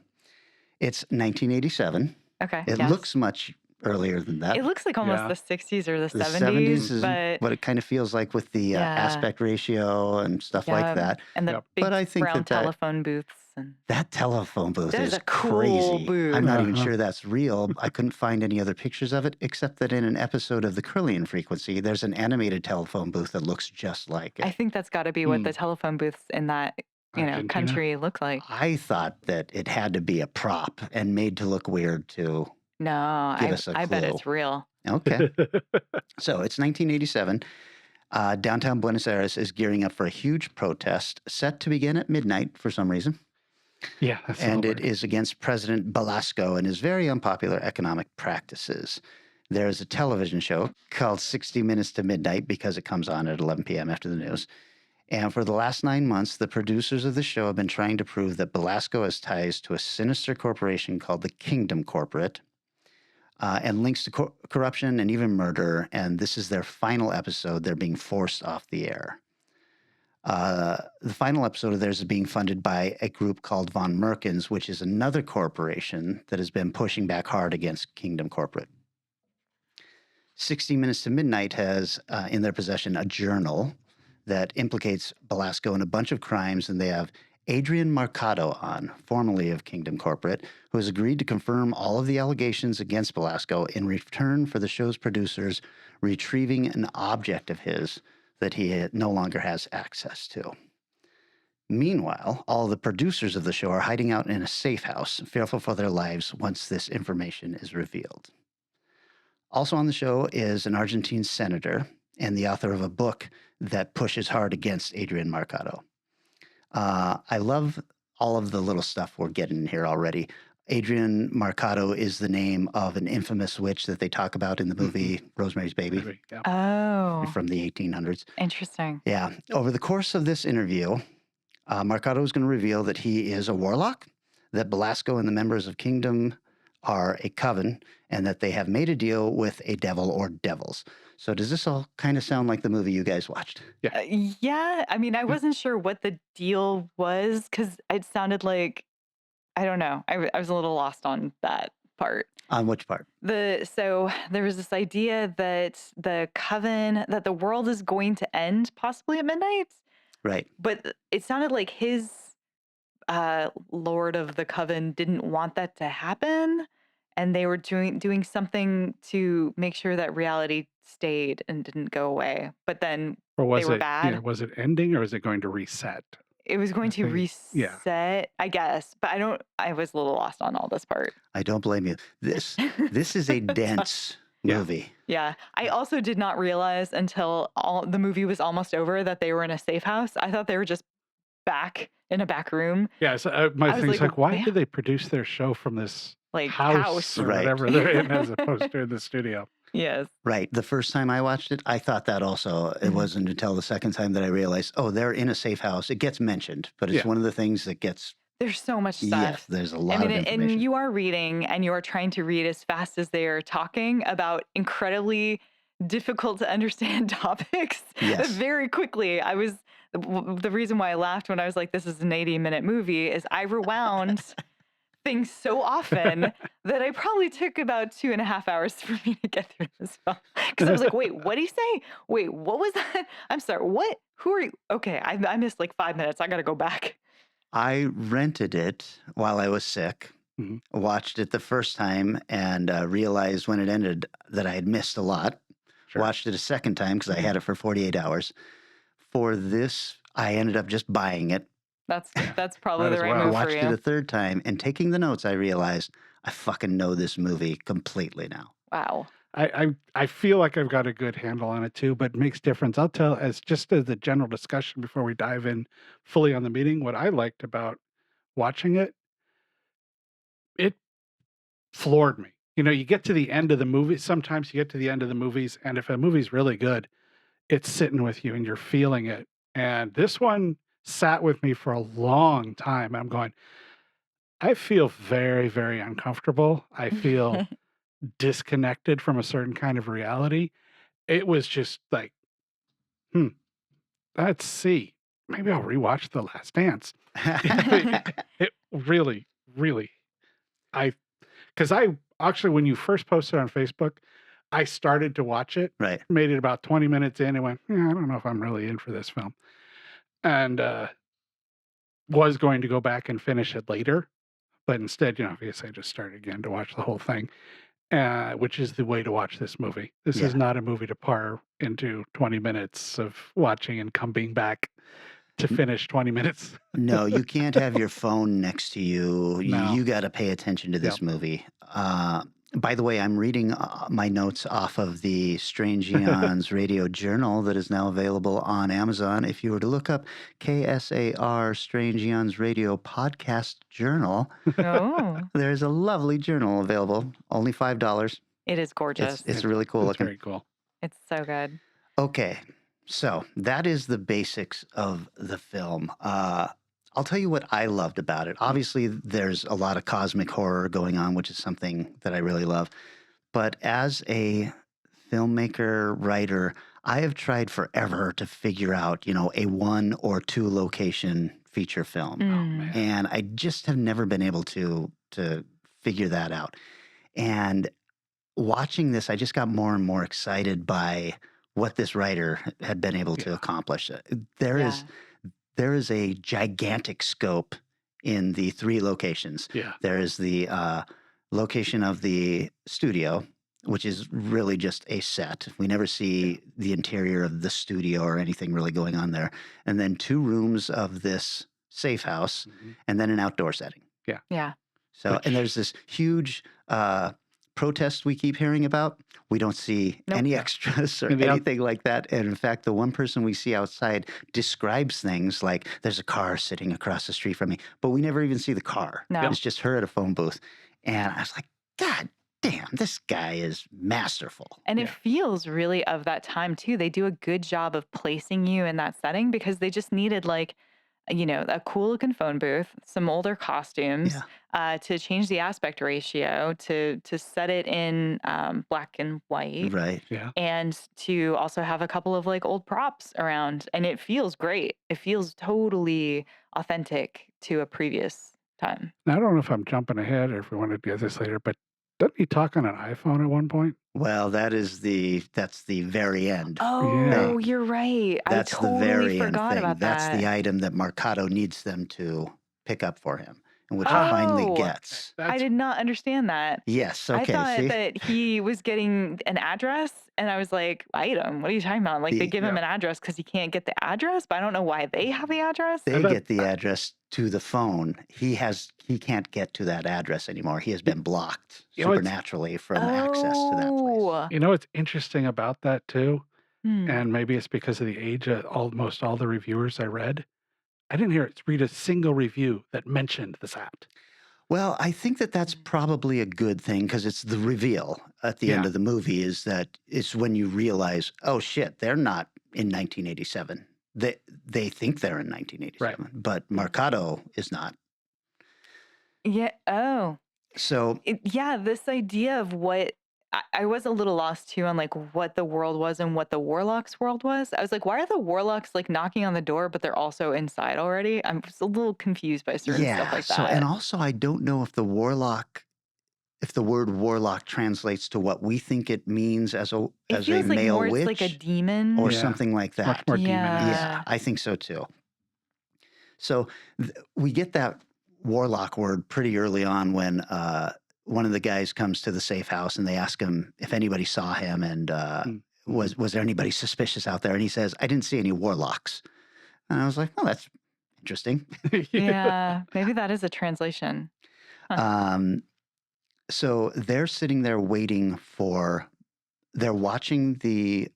D: it's 1987.
F: Okay.
D: It looks much earlier than that.
F: It looks like almost the 60s or the 70s.
D: 70s is
F: but
D: what it kind of feels like with the aspect ratio and stuff like that.
F: And the big
D: but I think
F: brown
D: that
F: telephone booths. And
D: that telephone booth
F: that
D: is
F: a cool
D: crazy.
F: booth.
D: I'm not even sure that's real. I couldn't find any other pictures of it, except that in an episode of the Curlian Frequency, there's an animated telephone booth that looks just like it.
F: I think that's got to be what the telephone booths in that country look like.
D: I thought that it had to be a prop and made to look weird to
F: No,
D: give us a
F: I bet
D: clue.
F: it's real.
D: Okay. So it's 1987. Downtown Buenos Aires is gearing up for a huge protest set to begin at midnight for some reason.
E: Yeah.
D: And it is against President Velasco and his very unpopular economic practices. There is a television show called 60 Minutes to Midnight because it comes on at 11 p.m. after the news. And for the last 9 months, the producers of the show have been trying to prove that Velasco has ties to a sinister corporation called the Kingdom Corporate and links to corruption and even murder. And this is their final episode. They're being forced off the air. The final episode of theirs is being funded by a group called Von Merkens, which is another corporation that has been pushing back hard against Kingdom Corporate. 60 Minutes to Midnight has in their possession a journal that implicates Velasco in a bunch of crimes, and they have Adrian Marcado on, formerly of Kingdom Corporate, who has agreed to confirm all of the allegations against Velasco in return for the show's producers retrieving an object of his that he no longer has access to. Meanwhile, all the producers of the show are hiding out in a safe house, fearful for their lives once this information is revealed. Also on the show is an Argentine senator and the author of a book that pushes hard against Adrian Marcado. I love all of the little stuff we're getting here already. Adrian Marcado is the name of an infamous witch that they talk about in the movie Rosemary's Baby.
F: Oh.
D: From the 1800s.
F: Interesting.
D: Yeah. Over the course of this interview, Marcado is going to reveal that he is a warlock, that Velasco and the members of Kingdom are a coven, and that they have made a deal with a devil or devils. So does this all kind of sound like the movie you guys watched?
E: Yeah.
F: Yeah. I mean, I wasn't sure what the deal was because it sounded like, I don't know. I was a little lost on that part.
D: On which part?
F: So there was this idea that the coven, that the world is going to end possibly at midnight.
D: Right.
F: But it sounded like his Lord of the Coven didn't want that to happen. And they were doing something to make sure that reality stayed and didn't go away. But then
E: Or was
F: they were
E: it,
F: bad.
E: yeah, was it ending or is it going to reset?
F: It was going to reset, I guess. But I was a little lost on all this part.
D: I don't blame you. This is a dense movie.
F: Yeah. I also did not realize until the movie was almost over that they were in a safe house. I thought they were just back in a back room.
E: Yeah. So my
F: I was
E: thing's
F: like,
E: like, why
F: "Wow."
E: did they produce their show from this
F: Like,
E: house or
D: Right.
E: whatever they're in as opposed to in the studio?
F: Yes.
D: Right. The first time I watched it, I thought that also. It wasn't until the second time that I realized, oh, they're in a safe house. It gets mentioned, but it's one of the things that gets...
F: There's so much stuff.
D: Yes, there's a lot of information.
F: And you are reading and you are trying to read as fast as they are talking about incredibly difficult to understand topics very quickly. The reason why I laughed when I was like, this is an 80-minute movie is I rewound things so often that I probably took about 2.5 hours for me to get through this film. Because I was like, wait, what did he say? Wait, what was that? I'm sorry, what? Who are you? Okay, I missed like 5 minutes. I got to go back.
D: I rented it while I was sick, watched it the first time, and realized when it ended that I had missed a lot. Watched it a second time because I had it for 48 hours. For this, I ended up just buying it.
F: That's probably the right move for you.
D: Watched it a third time, and taking the notes, I realized I fucking know this movie completely now.
F: Wow.
E: I feel like I've got a good handle on it too, but it makes difference. I'll tell as just as a general discussion before we dive in fully on the meeting, what I liked about watching it, it floored me. You know, you get to the end of the movie. Sometimes you get to the end of the movies, and if a movie's really good, it's sitting with you and you're feeling it. And this one sat with me for a long time. I'm going, I feel very, very uncomfortable. I feel disconnected from a certain kind of reality. It was just like, let's see. Maybe I'll rewatch The Last Dance. It really, really, because I actually, when you first posted on Facebook, I started to watch it.
D: Right.
E: Made it about 20 minutes in and went, yeah, I don't know if I'm really in for this film. And was going to go back and finish it later. But instead, I guess I just started again to watch the whole thing, which is the way to watch this movie. This is not a movie to par into 20 minutes of watching and coming back to finish 20 minutes.
D: No, you can't have your phone next to you.
E: No.
D: You got to pay attention to this movie. By the way, I'm reading my notes off of the Strange Eons Radio Journal that is now available on Amazon. If you were to look up KSAR Strange Eons Radio Podcast Journal, there's a lovely journal available, only $5.
F: It is gorgeous.
D: It's really cool looking.
E: Very cool.
F: It's so good.
D: Okay, so that is the basics of the film. I'll tell you what I loved about it. Obviously, there's a lot of cosmic horror going on, which is something that I really love. But as a filmmaker, writer, I have tried forever to figure out, a 1 or 2 location feature film. And I just have never been able to figure that out. And watching this, I just got more and more excited by what this writer had been able to accomplish. There is a gigantic scope in the 3 locations.
E: Yeah.
D: There is the location of the studio, which is really just a set. We never see the interior of the studio or anything really going on there. And then 2 rooms of this safe house, and then an outdoor setting.
E: Yeah.
F: Yeah.
D: So, and there's this huge protest we keep hearing about. We don't see any extras or anything like that. And in fact, the one person we see outside describes things like there's a car sitting across the street from me, but we never even see the car.
F: No.
D: It's just her at a phone booth. And I was like, God damn, this guy is masterful.
F: And it feels really of that time too. They do a good job of placing you in that setting because they just needed a cool looking phone booth, some older costumes, to change the aspect ratio, to set it in black and white.
D: Right.
E: Yeah.
F: And to also have a couple of old props around. And it feels great. It feels totally authentic to a previous time.
E: Now, I don't know if I'm jumping ahead or if we want to do this later, but doesn't he talk on an iPhone at one point?
D: Well, that's the very end.
F: Oh, you're right.
D: That's
F: I totally
D: the very end
F: forgot
D: thing.
F: about
D: That's
F: that.
D: the item that Mercado needs them to pick up for him, and which he finally gets.
F: I did not understand that.
D: Yes.
F: I
D: Okay.
F: thought
D: See?
F: that he was getting an address, and I was like, item? What are you talking about? They give him an address because he can't get the address, but I don't know why they have the address.
D: They get the address to the phone. He can't get to that address anymore. He has been blocked supernaturally from access to that place.
E: You know what's interesting about that too?
F: Hmm.
E: And maybe it's because of the age of almost all the reviewers I read. I didn't read a single review that mentioned this app.
D: Well, I think that's probably a good thing because it's the reveal at the end of the movie is that it's when you realize, oh shit, they're not in 1987. They think they're in 1987, but Mercado is not.
F: Yeah. Oh.
D: So
F: this idea of what I was a little lost too on what the world was and what the warlocks' world was. I was like, why are the warlocks knocking on the door, but they're also inside already? I'm just a little confused by certain stuff like that.
D: So and also I don't know if the word warlock translates to what we think it means as a male
F: more
D: witch,
F: it's like a demon
D: or something like that.
E: Much more demon.
D: Yeah, I think so too. So we get that warlock word pretty early on when one of the guys comes to the safe house and they ask him if anybody saw him and was there anybody suspicious out there, and he says, I didn't see any warlocks. And I was like, oh, that's interesting.
F: Yeah, maybe that is a translation.
D: So they're sitting there waiting for they're watching the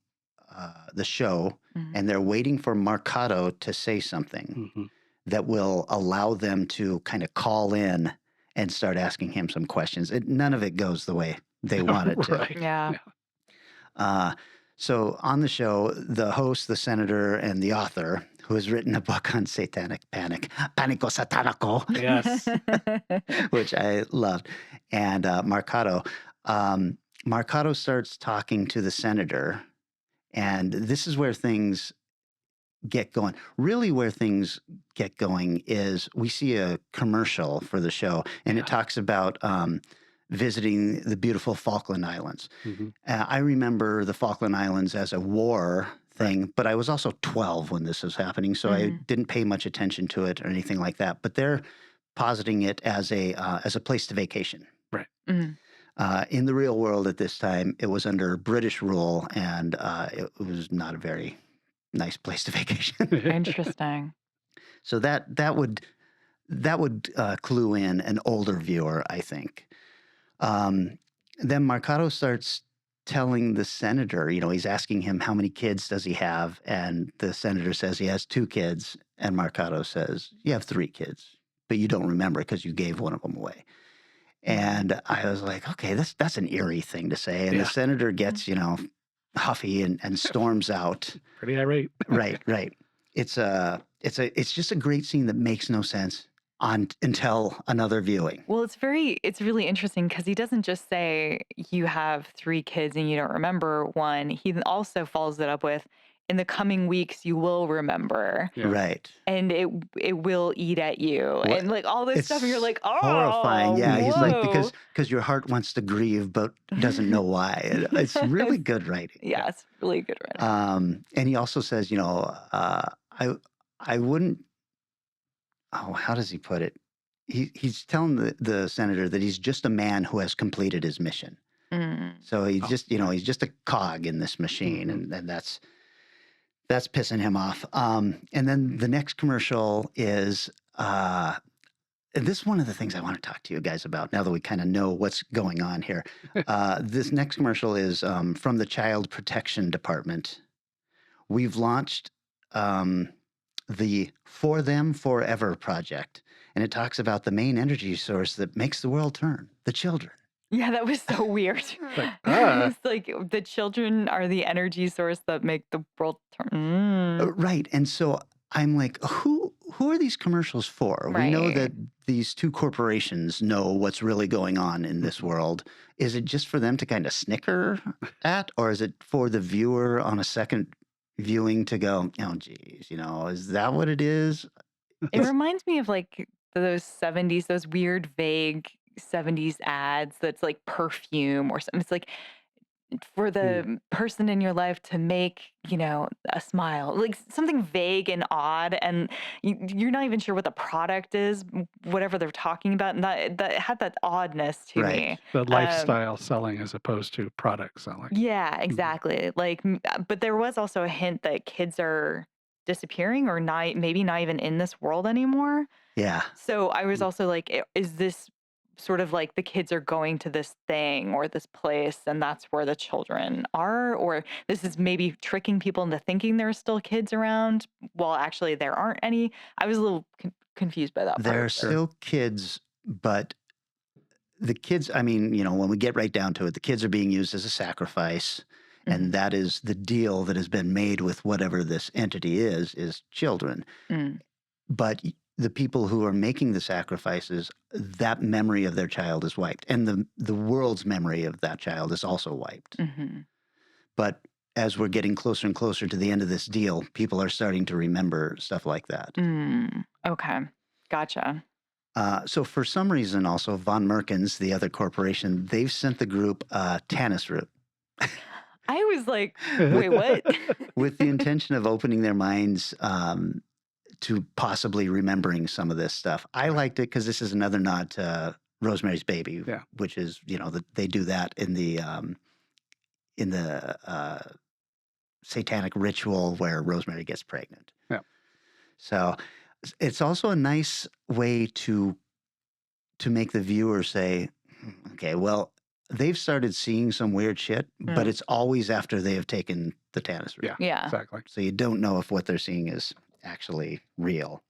D: show, and they're waiting for Marcato to say something that will allow them to kind of call in and start asking him some questions. None of it goes the way they want it to.
E: Right.
F: Yeah.
D: So on the show, the host, the senator, and the author, who has written a book on satanic panic, Panico Satanico,
E: Yes.
D: which I loved, and Marcato. Marcato starts talking to the senator, and this is where things get going. Really, where things get going is we see a commercial for the show, and it talks about visiting the beautiful Falkland Islands. I remember the Falkland Islands as a war thing, but I was also 12 when this was happening, so I didn't pay much attention to it or anything like that. But they're positing it as a place to vacation.
E: Right.
D: In the real world at this time, it was under British rule, and it was not a very nice place to vacation.
F: Interesting.
D: So that would clue in an older viewer, I think. Then Marcato starts telling the senator, he's asking him how many kids does he have, and the senator says he has 2 kids, and Marcato says, you have 3 kids, but you don't remember because you gave one of them away. And I was like, okay, that's an eerie thing to say. And the senator gets, huffy and storms out.
E: Pretty irate.
D: Right. It's just a great scene that makes no sense until another viewing.
F: Well, it's really interesting because he doesn't just say you have 3 kids and you don't remember one. He then also follows it up with, in the coming weeks, you will remember.
D: Yeah. Right.
F: And it will eat at you. And like all this stuff. And you're like, oh,
D: horrifying. Yeah.
F: Whoa.
D: He's like, because your heart wants to grieve, but doesn't know why. It's really good writing.
F: Yeah, it's really good writing.
D: And he also says, I wouldn't, how does he put it? He's telling the senator that he's just a man who has completed his mission. So he's just a cog in this machine, and that's pissing him off. And then the next commercial is, this is one of the things I want to talk to you guys about now that we kind of know what's going on here. This next commercial is from the Child Protection Department. We've launched the For Them Forever project, and it talks about the main energy source that makes the world turn, the children.
F: Yeah, that was so weird. It's like the children are the energy source that make the world turn.
D: Right. And so I'm like, who are these commercials for? We know that these 2 corporations know what's really going on in this world. Is it just for them to kind of snicker at, or is it for the viewer on a second viewing to go, oh, geez, is that what it is?
F: It reminds me of like those 70s, those weird, vague 70s ads that's like perfume or something. It's like for the person in your life to make, a smile, like something vague and odd. And you're not even sure what the product is, whatever they're talking about. And that had that oddness to me.
E: The lifestyle selling as opposed to product selling.
F: Yeah, exactly. Like, but there was also a hint that kids are disappearing or maybe not even in this world anymore.
D: Yeah.
F: So I was also like, is this sort of like the kids are going to this thing or this place and that's where the children are? Or this is maybe tricking people into thinking there's still kids around while actually there aren't any? I was a little confused by that.
D: There are still kids, but the kids, when we get right down to it, the kids are being used as a sacrifice. And that is the deal that has been made with whatever this entity is children. But the people who are making the sacrifices, that memory of their child is wiped. And the world's memory of that child is also wiped. But as we're getting closer and closer to the end of this deal, people are starting to remember stuff like that.
F: Okay. Gotcha.
D: So for some reason also, Von Merkens, the other corporation, they've sent the group Tannis route.
F: I was like, wait, what?
D: With the intention of opening their minds to possibly remembering some of this stuff. I liked it because this is another nod to Rosemary's Baby, which is, that they do that in the satanic ritual where Rosemary gets pregnant.
E: Yeah.
D: So it's also a nice way to make the viewer say, okay, well, they've started seeing some weird shit, but
F: Mm.
D: it's always after they have taken the Tannis root.
F: Yeah.
E: Exactly.
D: So you don't know if what they're seeing is actually real.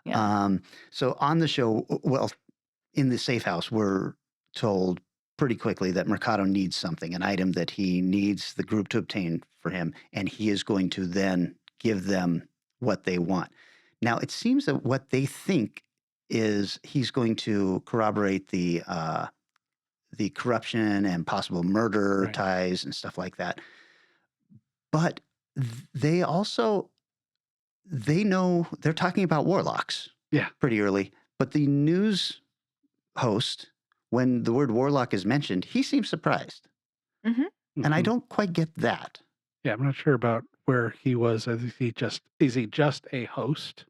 F: Yeah.
D: So on the show, well, in the safe house, we're told pretty quickly that Mercado needs something, an item that he needs the group to obtain for him, and he is going to then give them what they want. Now, it seems that what they think is he's going to corroborate the corruption and possible murder
E: Right.
D: ties and stuff like that. But they also, they know, they're talking about warlocks
E: Yeah.
D: pretty early, but the news host, when the word warlock is mentioned, he seems surprised.
F: Mm-hmm.
D: And I don't quite get that.
E: Yeah, I'm not sure about where he was. Is he just a host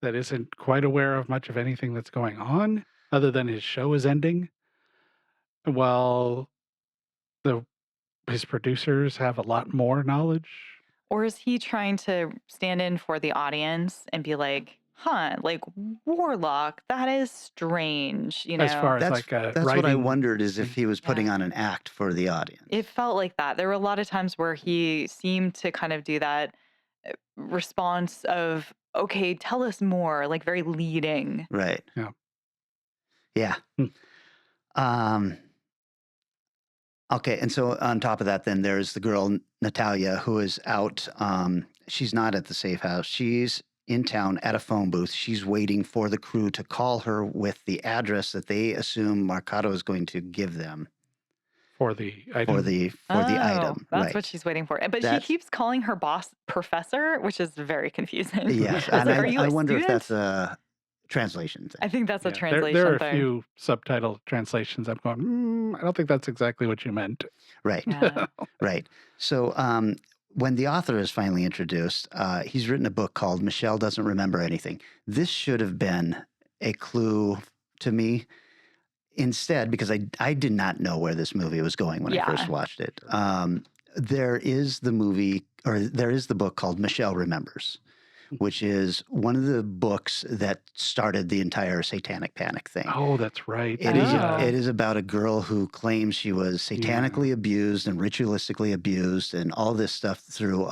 E: that isn't quite aware of much of anything that's going on, other than his show is ending, while his producers have a lot more knowledge?
F: Or is he trying to stand in for the audience and be like, huh, like warlock, that is strange, you know?
E: As far as
D: That's,
E: like
D: that's what I
E: writing,
D: wondered, is if he was putting
F: Yeah.
D: on an act for the audience.
F: It felt like that. There were a lot of times where he seemed to kind of do that response of, okay, tell us more, like very leading.
D: Right.
E: Yeah.
D: Yeah. Okay, and so on top of that, then there's the girl Natalia, who is out. She's not at the safe house. She's in town at a phone booth. She's waiting for the crew to call her with the address that they assume Mercado is going to give them
E: for the item.
D: for the item.
F: That's
D: Right.
F: what she's waiting for. But
D: That's-
F: she keeps calling her boss professor, which is very confusing.
D: Yes,
F: It's
D: and
F: like, are you
D: I
F: a
D: wonder if
F: student?
D: that's a translation thing.
F: I think that's a
E: Yeah,
F: translation
E: there are
F: thing.
E: a few subtitle translations. I'm going, I don't think that's exactly what you meant.
D: Right.
F: Yeah.
D: Right. So when the author is finally introduced, he's written a book called Michelle Doesn't Remember Anything. This should have been a clue to me. Instead, because I did not know where this movie was going when I first watched it. There is the movie, or there is the book called Michelle Remembers, which is one of the books that started the entire satanic panic thing.
E: Oh, that's right.
D: It is about a girl who claims she was satanically abused and ritualistically abused and all this stuff through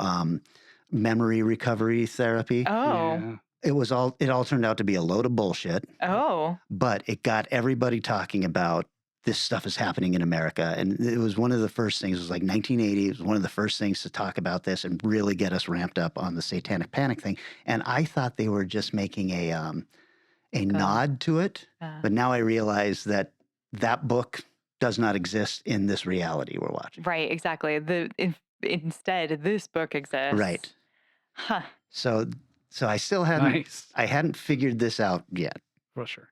D: memory recovery therapy.
F: Oh.
E: Yeah.
D: It all turned out to be a load of bullshit,
F: Oh.
D: but it got everybody talking about this stuff is happening in America. And it was one of the first things, it was like 1980. It was one of the first things to talk about this and really get us ramped up on the satanic panic thing. And I thought they were just making a nod to it. But now I realize that that book does not exist in this reality we're watching.
F: Right, exactly. Instead, this book exists.
D: Right.
F: Huh.
D: So I still hadn't,
E: Nice.
D: I hadn't figured this out yet.
E: For sure.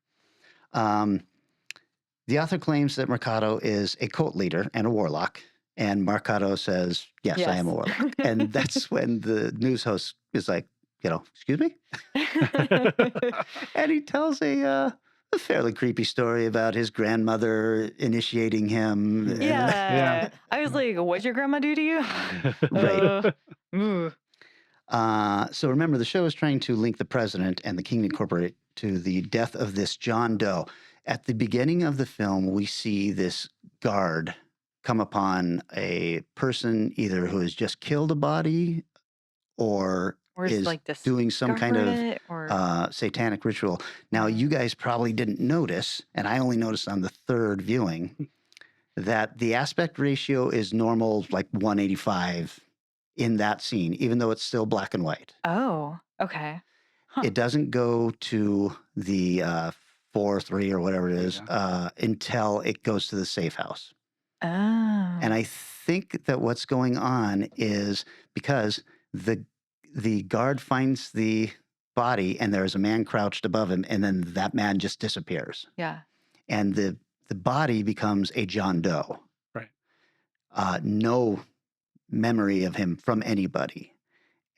D: The author claims that Mercado is a cult leader and a warlock. And Mercado says, yes, I am a warlock. And that's when the news host is like, excuse me? And he tells a fairly creepy story about his grandmother initiating him. and-
F: Yeah. I was like, what'd your grandma do to you?
D: Right.
F: Ooh.
D: So remember, the show is trying to link the president and the Kingdom Corporate to the death of this John Doe. At the beginning of the film, we see this guard come upon a person either who has just killed a body or is
F: like
D: doing some kind
F: discovered it,
D: of satanic ritual. Now, you guys probably didn't notice, and I only noticed on the third viewing, that the aspect ratio is normal, like 185 in that scene, even though it's still black and white.
F: Oh, okay.
D: It doesn't go to the 4:3 or whatever it is until it goes to the safe house.
F: Oh.
D: And I think that what's going on is because the guard finds the body and there's a man crouched above him, and then that man just disappears.
F: Yeah.
D: And the body becomes a John Doe.
E: Right.
D: No memory of him from anybody.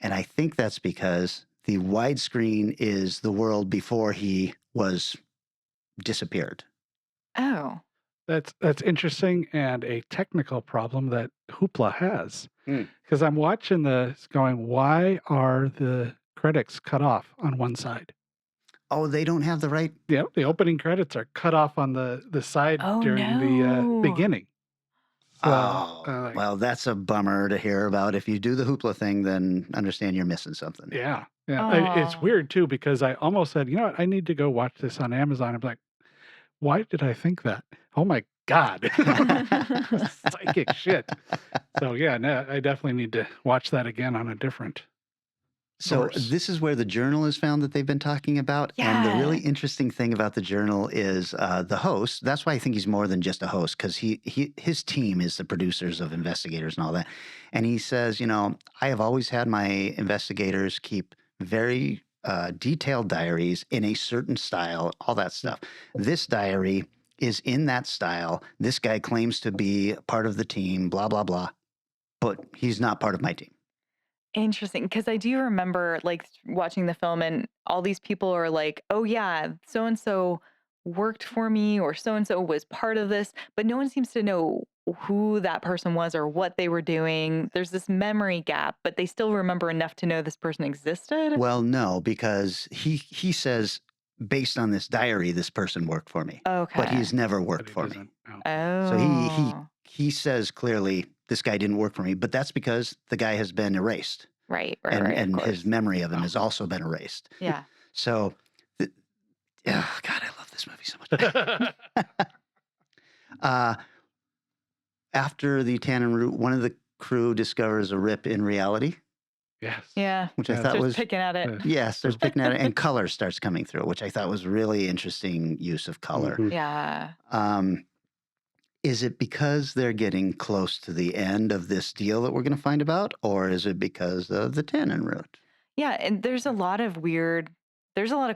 D: And I think that's because the widescreen is the world before he was disappeared.
F: Oh.
E: That's interesting, and a technical problem that Hoopla has. Because I'm watching this going, why are the credits cut off on one side?
D: Oh, they don't have the right.
E: Yeah, the opening credits are cut off on the side
F: Oh,
E: during the
F: no.
E: beginning. So,
D: Oh, well, that's a bummer to hear about. If you do the hoopla thing, then understand you're missing something.
E: yeah. It's
F: Oh.
E: weird, too, because I almost said, you know what, I need to go watch this on Amazon. I'm like, why did I think that? Oh, my God. Psychic shit. So, yeah, no, I definitely need to watch that again on a different
D: So
E: source.
D: this is where the journal is found that they've been talking about. And the really interesting thing about the journal is the host. That's why I think he's more than just a host, because his team is the producers of investigators and all that. And he says, I have always had my investigators keep very detailed diaries in a certain style, all that stuff. This diary is in that style. This guy claims to be part of the team, blah, blah, blah. But he's not part of my team.
F: Interesting, because I do remember like watching the film and all these people are like, oh yeah, so and so worked for me or so and so was part of this, but no one seems to know who that person was or what they were doing. There's this memory gap, but they still remember enough to know this person existed.
D: Well, no, because he says based on this diary, this person worked for me, but
F: Okay.
D: he's never worked for me.
F: Oh.
D: So he says clearly this guy didn't work for me, but that's because the guy has been erased,
F: Right,
D: and
F: of
D: his
F: course.
D: memory of him has also been erased.
F: Yeah.
D: So, God, I love this movie so much. After the tannin root, one of the crew discovers a rip in reality.
E: Yes.
F: Yeah.
D: Which I thought
F: Starts
D: was
F: picking at it.
D: Yes, starts picking at it, and color starts coming through, which I thought was really interesting use of color.
F: Yeah.
D: Is it because they're getting close to the end of this deal that we're going to find about, or is it because of the tannin root?
F: Yeah, and there's a lot of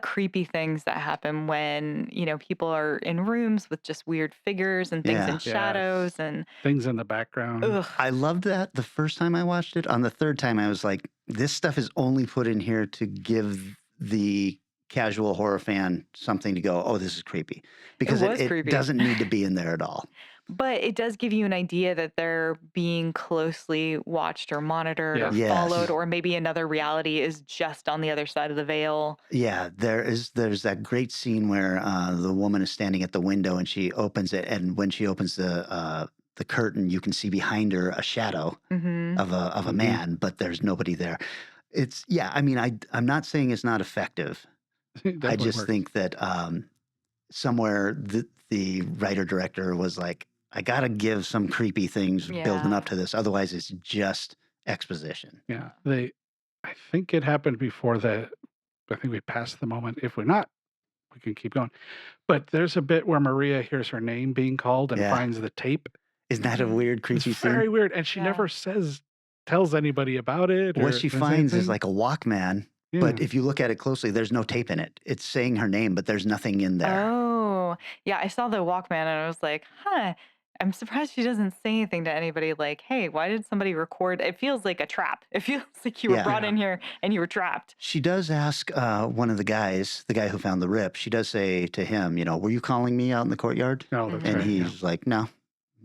F: creepy things that happen when, people are in rooms with just weird figures and things in shadows and
E: things in the background.
F: Ugh.
D: I loved that the first time I watched it. On the third time, I was like, this stuff is only put in here to give the casual horror fan something to go, oh, this is creepy. Because
F: was
D: it
F: creepy.
D: doesn't need to be in there at all.
F: But it does give you an idea that they're being closely watched or monitored or
D: Yes.
F: followed, or maybe another reality is just on the other side of the veil.
D: Yeah, there's that great scene where the woman is standing at the window and she opens it, and when she opens the curtain, you can see behind her a shadow of a man, but there's nobody there. I'm not saying it's not effective. I just think that somewhere the writer director was like, I got to give some creepy things building up to this. Otherwise, it's just exposition.
E: Yeah. I think it happened before I think we passed the moment. If we're not, we can keep going. But there's a bit where Maria hears her name being called and finds the tape.
D: Isn't that a weird, creepy
E: It's
D: scene?
E: very weird. And she never tells anybody about it.
D: What she finds is like a Walkman.
E: Yeah.
D: But if you look at it closely, there's no tape in it. It's saying her name, but there's nothing in there.
F: Oh, yeah. I saw the Walkman and I was like, huh. I'm surprised she doesn't say anything to anybody like, hey, why did somebody record? It feels like a trap. It feels like you were brought in here and you were trapped.
D: She does ask one of the guys, the guy who found the rip, she does say to him, were you calling me out in the courtyard?
E: No, that's
D: and
E: right,
D: he's like, no.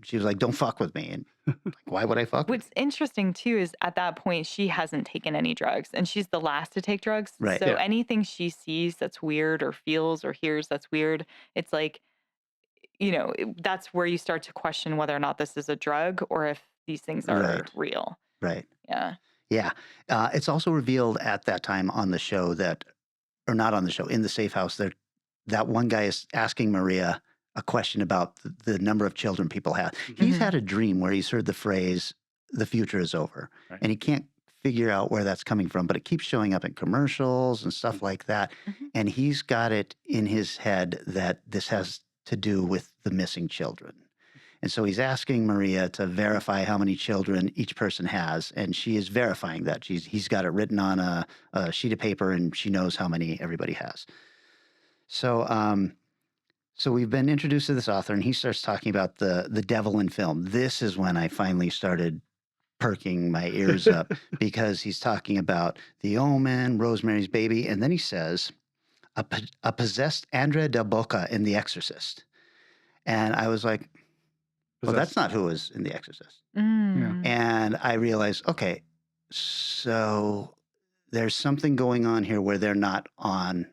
D: She was like, don't fuck with me. And like, why would I fuck with
F: What's interesting too is at that point, she hasn't taken any drugs and she's the last to take drugs.
D: Right.
F: So anything she sees that's weird or feels or hears that's weird, it's like, that's where you start to question whether or not this is a drug or if these things are real.
D: Right.
F: Yeah.
D: Yeah. It's also revealed at that time on the show or not on the show, in the safe house, that one guy is asking Maria a question about the number of children people have. He's had a dream where he's heard the phrase, the future is over. Right. And he can't figure out where that's coming from, but it keeps showing up in commercials and stuff like that. And he's got it in his head that this has to do with the missing children. And so he's asking Maria to verify how many children each person has, and she is verifying that. He's got it written on a sheet of paper, and she knows how many everybody has. So we've been introduced to this author, and he starts talking about the devil in film. This is when I finally started perking my ears up because he's talking about The Omen, Rosemary's Baby, and then he says, a possessed Andrea Del Boca in The Exorcist. And I was like, well, that's not who was in The Exorcist.
E: Yeah.
D: And I realized, okay, so there's something going on here where they're not on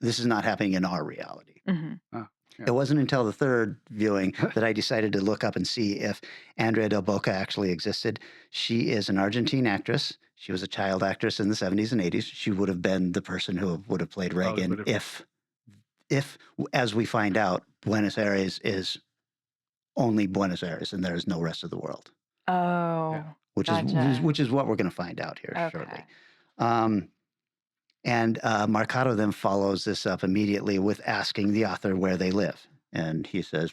D: this is not happening in our reality.
F: Mm-hmm.
E: Oh, yeah.
D: It wasn't until the third viewing that I decided to look up and see if Andrea Del Boca actually existed. She is an Argentine actress. She was a child actress in the 70s and 80s. She would have been the person who would have played Reagan if, as we find out, Buenos Aires is only Buenos Aires and there is no rest of the world.
F: Oh,
D: which is what we're going to find out here shortly. And Mercado then follows this up immediately with asking the author where they live, and he says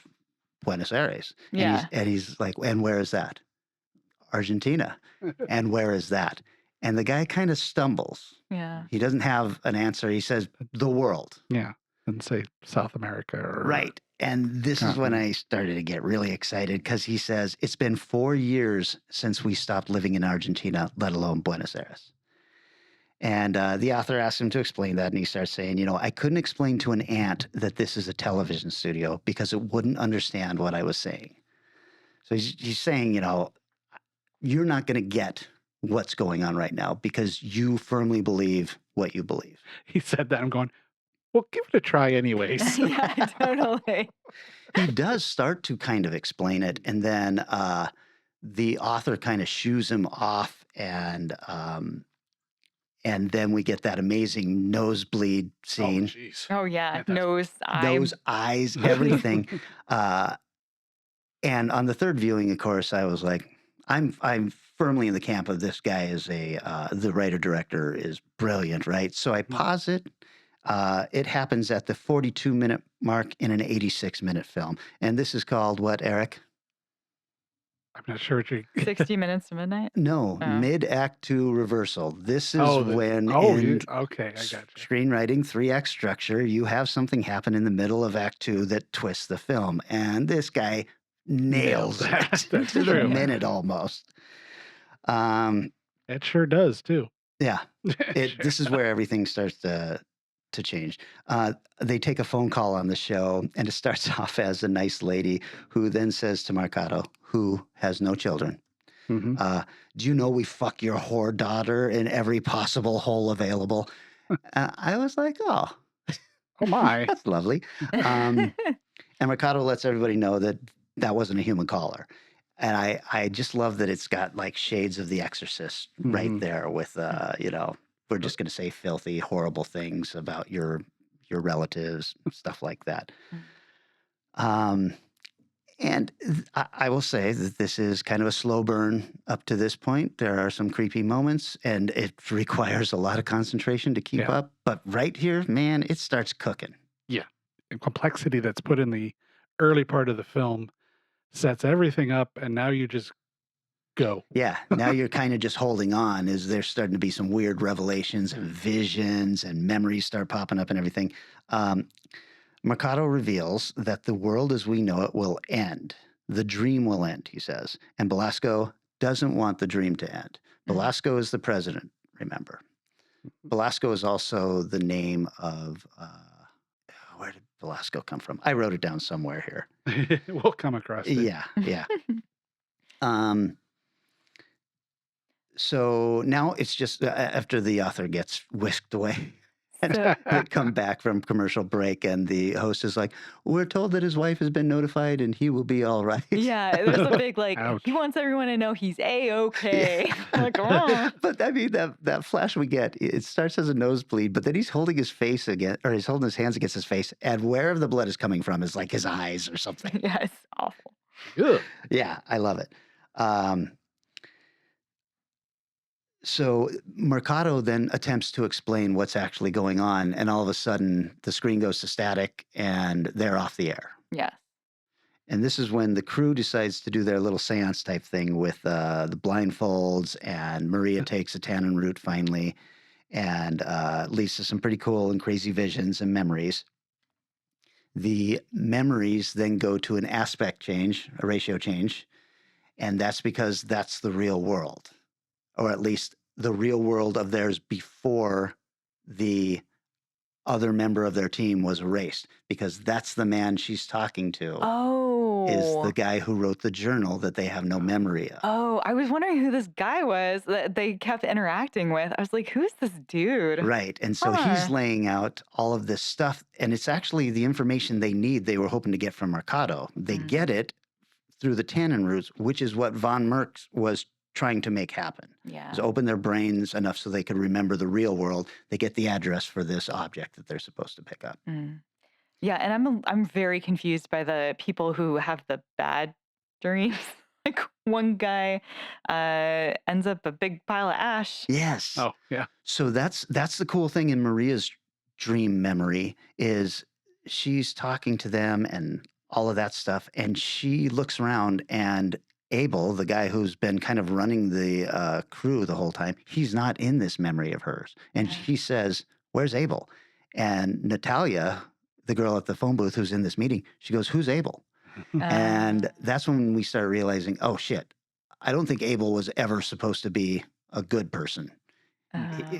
D: Buenos Aires.
F: Yeah.
D: And he's like, and where is that? Argentina. And where is that? And the guy kind of stumbles.
F: Yeah.
D: He doesn't have an answer. He says the world.
E: Yeah. And say South America or
D: right. And this is when I started to get really excited because he says, it's been 4 years since we stopped living in Argentina, let alone Buenos Aires. And the author asks him to explain that, and he starts saying, I couldn't explain to an ant that this is a television studio because it wouldn't understand what I was saying. So he's saying, you're not going to get what's going on right now because you firmly believe what you believe.
E: He said that. I'm going, well, give it a try anyways.
F: Yeah, totally.
D: He does start to kind of explain it, and then the author kind of shoos him off, and then we get that amazing nosebleed scene.
F: Oh yeah, nose,
D: eyes, everything. And on the third viewing, of course, I was like, I'm firmly in the camp of this guy is the writer-director is brilliant, right? So I pause it. It happens at the 42-minute mark in an 86-minute film. And this is called what, Eric?
E: I'm not sure what you...
F: 60 Minutes to Midnight?
D: No, mid-act 2 reversal. This is when
E: okay, I got you.
D: Screenwriting, 3-act structure, you have something happen in the middle of Act 2 that twists the film. And this guy nails it to the minute almost.
E: It sure does, too.
D: Yeah. This is where everything starts to change. They take a phone call on the show, and it starts off as a nice lady who then says to Mercado, who has no children, do you know we fuck your whore daughter in every possible hole available? I was like, oh
E: my,
D: that's lovely. And Mercado lets everybody know that wasn't a human caller. And I just love that it's got like shades of The Exorcist right there with, we're just going to say filthy, horrible things about your relatives, stuff like that. And I will say that this is kind of a slow burn up to this point. There are some creepy moments, and it requires a lot of concentration to keep up. But right here, man, it starts cooking.
E: Yeah. The complexity that's put in the early part of the film sets everything up, and now you just go.
D: Yeah. Now you're kind of just holding on as there's starting to be some weird revelations and visions and memories start popping up and everything. Mercado reveals that the world as we know it will end. The dream will end, he says. And Belasco doesn't want the dream to end. Belasco is the president, remember. Belasco is also the name of, where did Belasco come from? I wrote it down somewhere here.
E: We'll come across it.
D: Yeah. So now it's just after the author gets whisked away. And they come back from commercial break, and the host is like, we're told that his wife has been notified and he will be all right.
F: Yeah, there's a big, he wants everyone to know he's A-okay.
D: Yeah.
F: Like, oh.
D: But I mean, that flash we get, it starts as a nosebleed, but then he's holding his face against, or he's holding his hands against his face, and wherever the blood is coming from is like his eyes or something.
F: Yeah, it's awful.
E: Ugh.
D: Yeah, I love it. So Mercado then attempts to explain what's actually going on, and all of a sudden the screen goes to static and they're off the air.
F: Yes.
D: And this is when the crew decides to do their little seance type thing with the blindfolds, and Maria takes a tannin root finally, and leads to some pretty cool and crazy visions and memories. The memories then go to an aspect change, a ratio change, and that's because that's the real world. Or at least the real world of theirs before the other member of their team was erased, because that's the man she's talking to.
F: Oh.
D: is the
F: Oh.
D: guy who wrote the journal that they have no memory of.
F: Oh, I was wondering who this guy was that they kept interacting with. I was like, who's this dude?
D: Right. And so he's
F: Huh.
D: laying out all of this stuff, and it's actually the information they need they were hoping to get from Mercado. They get it through the tannin roots, which is what von Merckx was trying to make happen.
F: Yeah.
D: Was open their brains enough so they could remember the real world. They get the address for this object that they're supposed to pick up.
F: Yeah, and I'm very confused by the people who have the bad dreams. Like one guy ends up a big pile of ash.
D: Yes.
E: Oh, yeah.
D: So that's the cool thing in Maria's dream memory is she's talking to them and all of that stuff, and she looks around and Abel, the guy who's been kind of running the crew the whole time, he's not in this memory of hers. And she says, "Where's Abel?" And Natalia, the girl at the phone booth who's in this meeting, she goes, "Who's Abel?" And that's when we start realizing, oh shit, I don't think Abel was ever supposed to be a good person.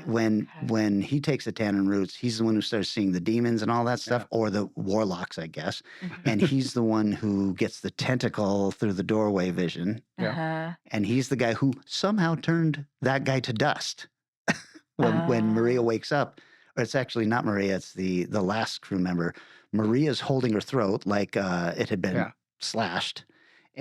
D: When he takes the tannin roots, he's the one who starts seeing the demons and all that stuff, or the warlocks, I guess. And he's the one who gets the tentacle through the doorway vision. And he's the guy who somehow turned that guy to dust when Maria wakes up. Or it's actually not Maria, it's the last crew member. Maria's holding her throat like it had been slashed.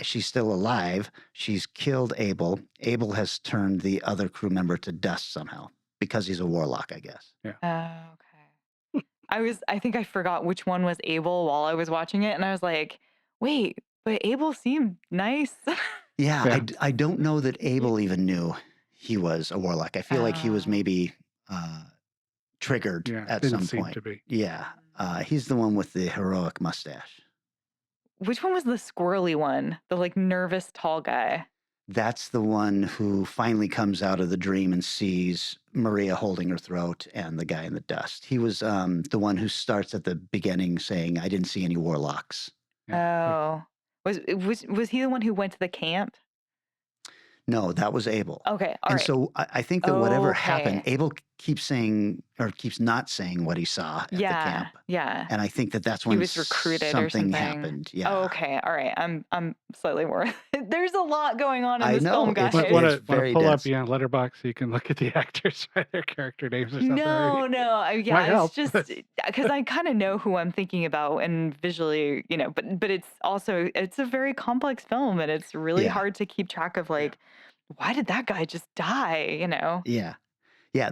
D: She's still alive. She's killed Abel. Abel has turned the other crew member to dust somehow because he's a warlock, I guess.
F: Okay. I think I forgot which one was Abel while I was watching it, and I was like, wait, but Abel seemed nice.
D: Yeah. I don't know that Abel even knew he was a warlock. I feel like he was maybe triggered at
E: didn't
D: some
E: seem
D: point.
E: to be.
D: Yeah. He's the one with the heroic mustache.
F: Which one was the squirrely one? The like nervous tall guy.
D: That's the one who finally comes out of the dream and sees Maria holding her throat and the guy in the dust. He was the one who starts at the beginning saying, "I didn't see any warlocks."
F: Oh. Was he the one who went to the camp?
D: No, that was Abel.
F: Okay, all
D: And
F: right.
D: so I think that whatever happened,
F: Okay.
D: Abel keeps saying or keeps not saying what he saw at the camp.
F: Yeah.
D: And I think that that's
F: He
D: when
F: was recruited or
D: something
F: something.
D: happened. Yeah.
F: Oh, okay. All right. I'm slightly more. There's a lot going on in
D: I
F: this
D: know,
F: film, guys.
D: it's-
E: Want to
D: very
E: pull up
D: dense.
E: Letterboxd so you can look at the actors by their character names or something?
F: No,
E: right?
F: no.
E: Might
F: Yeah,
E: help.
F: it's just because I kind of know who I'm thinking about and visually, but it's also it's a very complex film and it's really
D: Yeah.
F: hard to keep track of like why did that guy just die,
D: Yeah. Yeah.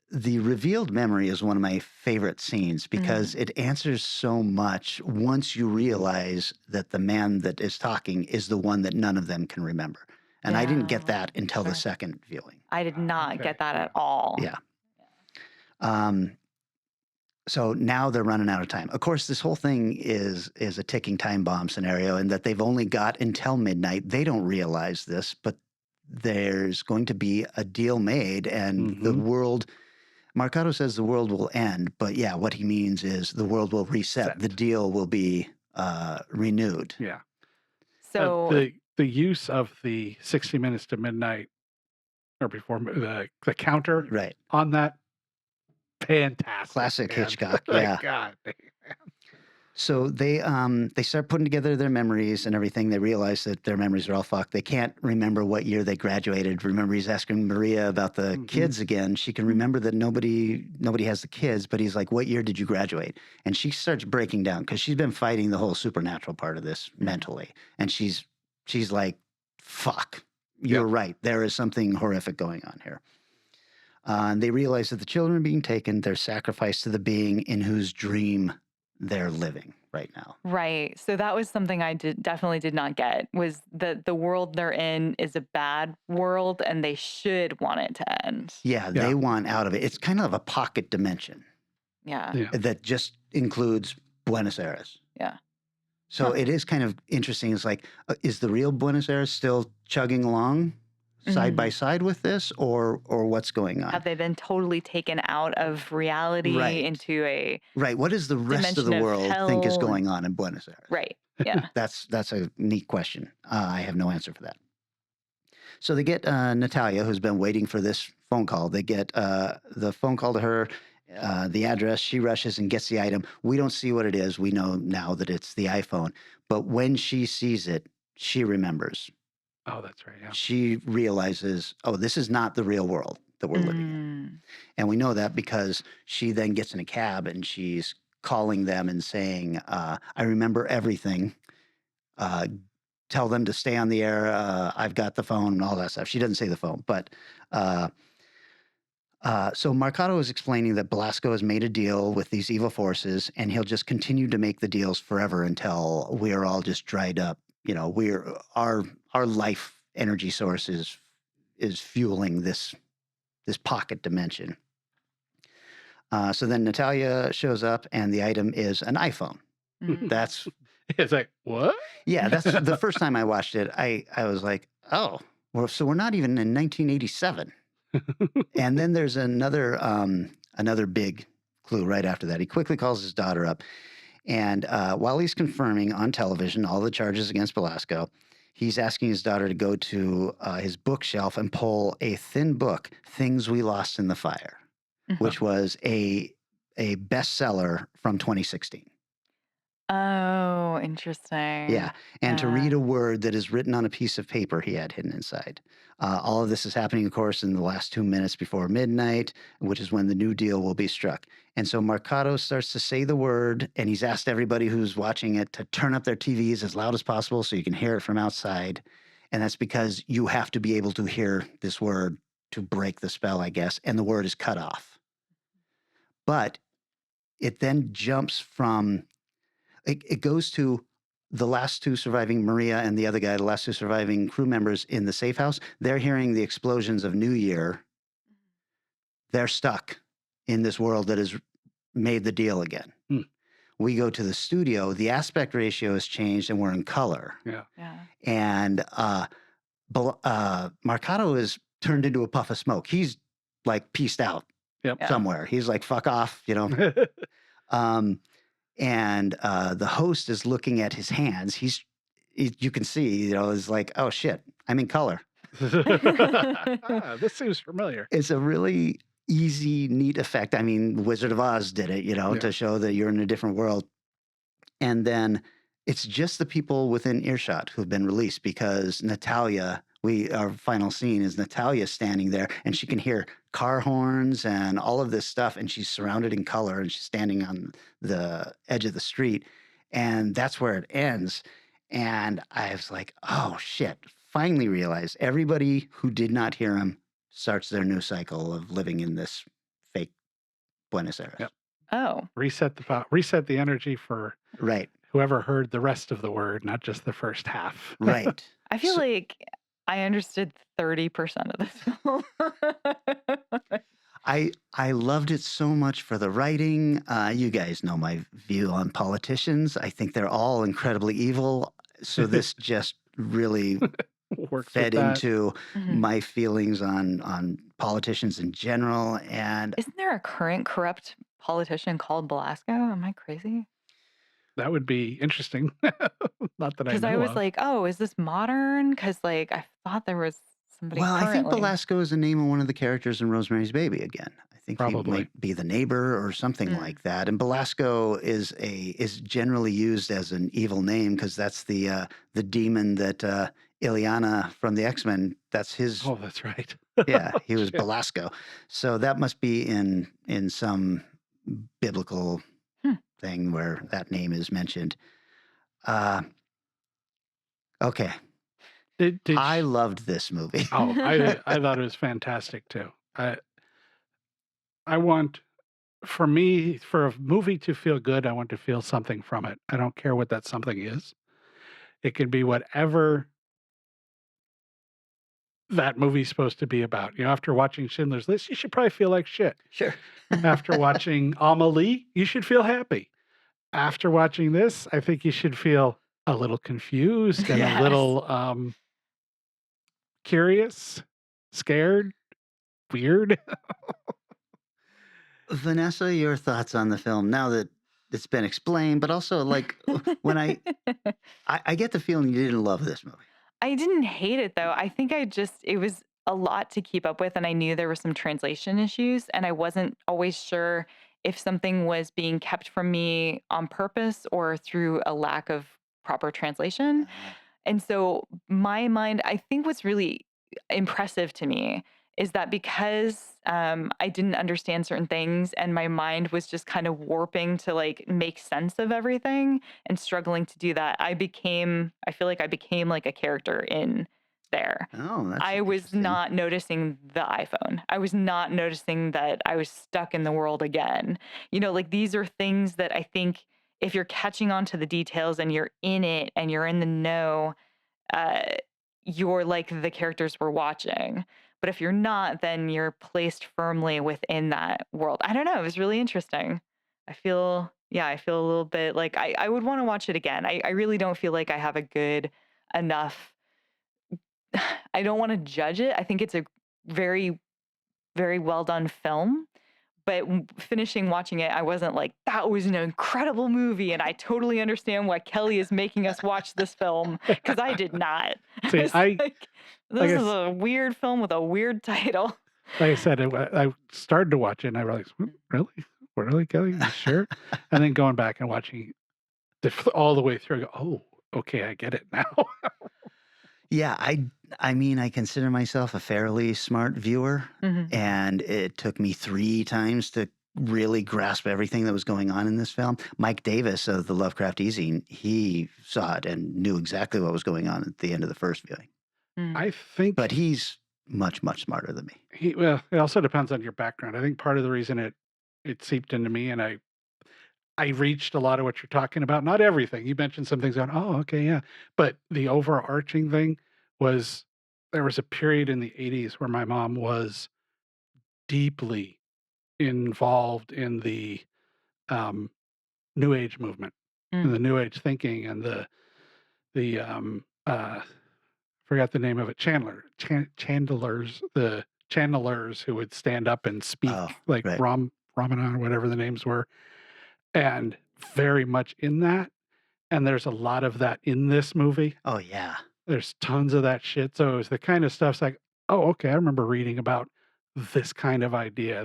D: The revealed memory is one of my favorite scenes because it answers so much once you realize that the man that is talking is the one that none of them can remember. And I didn't get that until the second viewing.
F: I did not get that at all.
D: Yeah. So now they're running out of time. Of course, this whole thing is a ticking time bomb scenario and that they've only got until midnight. They don't realize this, but there's going to be a deal made and the world, Mercado says the world will end, but yeah, what he means is the world will reset. The deal will be renewed.
E: Yeah.
F: So
E: the use of the 60 minutes to midnight or before the counter on that, fantastic.
D: Classic
E: man.
D: Hitchcock,
E: My
D: yeah.
E: God.
D: So they start putting together their memories and everything. They realize that their memories are all fucked. They can't remember what year they graduated. Remember, he's asking Maria about the kids again. She can remember that nobody has the kids, but he's like, "What year did you graduate?" And she starts breaking down because she's been fighting the whole supernatural part of this mentally, and she's like, "Fuck, you're right. There is something horrific going on here." And they realize that the children are being taken. They're sacrificed to the being in whose dream they're living right now.
F: Right. So that was something I definitely did not get was that the world they're in is a bad world and they should want it to end.
D: Yeah, they want out of it. It's kind of a pocket dimension
F: Yeah.
D: that just includes Buenos Aires.
F: Yeah.
D: So it is kind of interesting. It's like, is the real Buenos Aires still chugging along side by side with this or what's going on?
F: Have they been totally taken out of reality
D: Right.
F: into a
D: Right. What does the rest of the
F: dimension of
D: world think is
F: hell
D: going on in Buenos Aires?
F: Right. Yeah.
D: That's a neat question. I have no answer for that. So they get Natalia, who's been waiting for this phone call. They get the phone call to her, the address. She rushes and gets the item. We don't see what it is. We know now that it's the iPhone. But when she sees it, she remembers.
E: Oh, that's right. Yeah.
D: She realizes, oh, this is not the real world that we're living in. And we know that because she then gets in a cab and she's calling them and saying, I remember everything. Tell them to stay on the air. I've got the phone and all that stuff. She doesn't say the phone, but so Marcato is explaining that Belasco has made a deal with these evil forces, and he'll just continue to make the deals forever until we are all just dried up. You know, our life energy source is fueling this pocket dimension. So then Natalia shows up, and the item is an iPhone. That's
E: it's like, what?
D: Yeah, that's the first time I watched it. I was like, oh, well, so we're not even in 1987. And then there's another big clue right after that. He quickly calls his daughter up, and while he's confirming on television all the charges against Belasco, he's asking his daughter to go to his bookshelf and pull a thin book, Things We Lost in the Fire, which was a bestseller from 2016.
F: Oh, interesting.
D: Yeah, and to read a word that is written on a piece of paper he had hidden inside. All of this is happening, of course, in the last 2 minutes before midnight, which is when the new deal will be struck. And so Marcato starts to say the word, and he's asked everybody who's watching it to turn up their TVs as loud as possible so you can hear it from outside. And that's because you have to be able to hear this word to break the spell, I guess, and the word is cut off. But it then jumps from... It goes to the last two surviving, Maria and the other guy, the last two surviving crew members in the safe house. They're hearing the explosions of New Year. They're stuck in this world that has made the deal again. We go to the studio. The aspect ratio has changed, and we're in color.
E: Yeah.
D: And Marcato is turned into a puff of smoke. He's like pieced out somewhere. He's like, fuck off, you know. And the host is looking at his hands. You can see, you know, is like, oh shit, I'm in color.
E: This seems familiar.
D: It's a really easy, neat effect. I mean, Wizard of Oz did it, you know, to show that you're in a different world. And then it's just the people within earshot who've been released because Natalia, our final scene is Natalia standing there, and she can hear car horns and all of this stuff, and she's surrounded in color, and she's standing on the edge of the street, and that's where it ends. And I was like, oh shit, finally realized everybody who did not hear him starts their new cycle of living in this fake Buenos Aires.
E: Yep.
F: Oh.
E: Reset the energy for whoever heard the rest of the word, not just the first half.
D: Right.
F: I feel like I understood 30% of this film.
D: I loved it so much for the writing. You guys know my view on politicians. I think they're all incredibly evil. So this just really fed into my feelings on politicians in general. And
F: isn't there a current corrupt politician called Belasco? Am I crazy?
E: That would be interesting. Not that I know.
F: Because I was like, oh, is this modern? Because like I thought there was somebody.
D: Well,
F: currently.
D: I think Belasco is the name of one of the characters in Rosemary's Baby again. I think he might be the neighbor or something like that. And Belasco is generally used as an evil name because that's the demon that Ileana from the X-Men. That's his.
E: Oh, that's right.
D: Yeah, he was Belasco. So that must be in some biblical thing where that name is mentioned. Okay. I loved this movie.
E: Oh, I thought it was fantastic too. I want, for a movie to feel good, I want to feel something from it. I don't care what that something is. It can be whatever that movie's supposed to be about. You know, after watching Schindler's List, you should probably feel like shit.
D: Sure.
E: After watching Amelie, you should feel happy. After watching this, I think you should feel a little confused and a little curious, scared, weird.
D: Vanessa, your thoughts on the film now that it's been explained, but also like when I get the feeling you didn't love this movie.
F: I didn't hate it though. I think it was a lot to keep up with, and I knew there were some translation issues, and I wasn't always sure if something was being kept from me on purpose or through a lack of proper translation. And so my mind, I think what's really impressive to me is that because I didn't understand certain things and my mind was just kind of warping to like make sense of everything and struggling to do that, I feel like I became like a character in there.
D: Oh, that's
F: I was
D: interesting.
F: not noticing the iPhone. I was not noticing that I was stuck in the world again. Like these are things that I think if you're catching on to the details and you're in it and you're in the know, uh, you're like the characters we're watching. But if you're not, then you're placed firmly within that world. I don't know. It was really interesting. I feel a little bit like I would want to watch it again. I really don't feel like I have a good enough. I don't want to judge it. I think it's a very, very well done film. But finishing watching it, I wasn't like, that was an incredible movie. And I totally understand why Kelly is making us watch this film because I did not.
E: See,
F: was
E: like
F: this
E: I
F: is a weird film with a weird title.
E: like I said, I started to watch it and I realized, really? Really, Kelly? You sure? And then going back and watching all the way through, I go, oh, okay, I get it now.
D: Yeah, I mean, I consider myself a fairly smart viewer, and it took me 3 times to really grasp everything that was going on in this film. Mike Davis of the Lovecraft Easy, he saw it and knew exactly what was going on at the end of the first viewing.
E: I think,
D: But he's much, much smarter than me.
E: well, it also depends on your background. I think part of the reason it seeped into me and I reached a lot of what you're talking about. Not everything. You mentioned some things on, oh, okay, yeah. But the overarching thing was there was a period in the 80s where my mom was deeply involved in the New Age movement and the New Age thinking and the forgot the name of it, the channelers who would stand up and speak like
D: right.
E: Ramana or whatever the names were. And very much in that. And there's a lot of that in this movie.
D: Oh, yeah.
E: There's tons of that shit. So it was the kind of stuff's like, oh, okay, I remember reading about this kind of idea,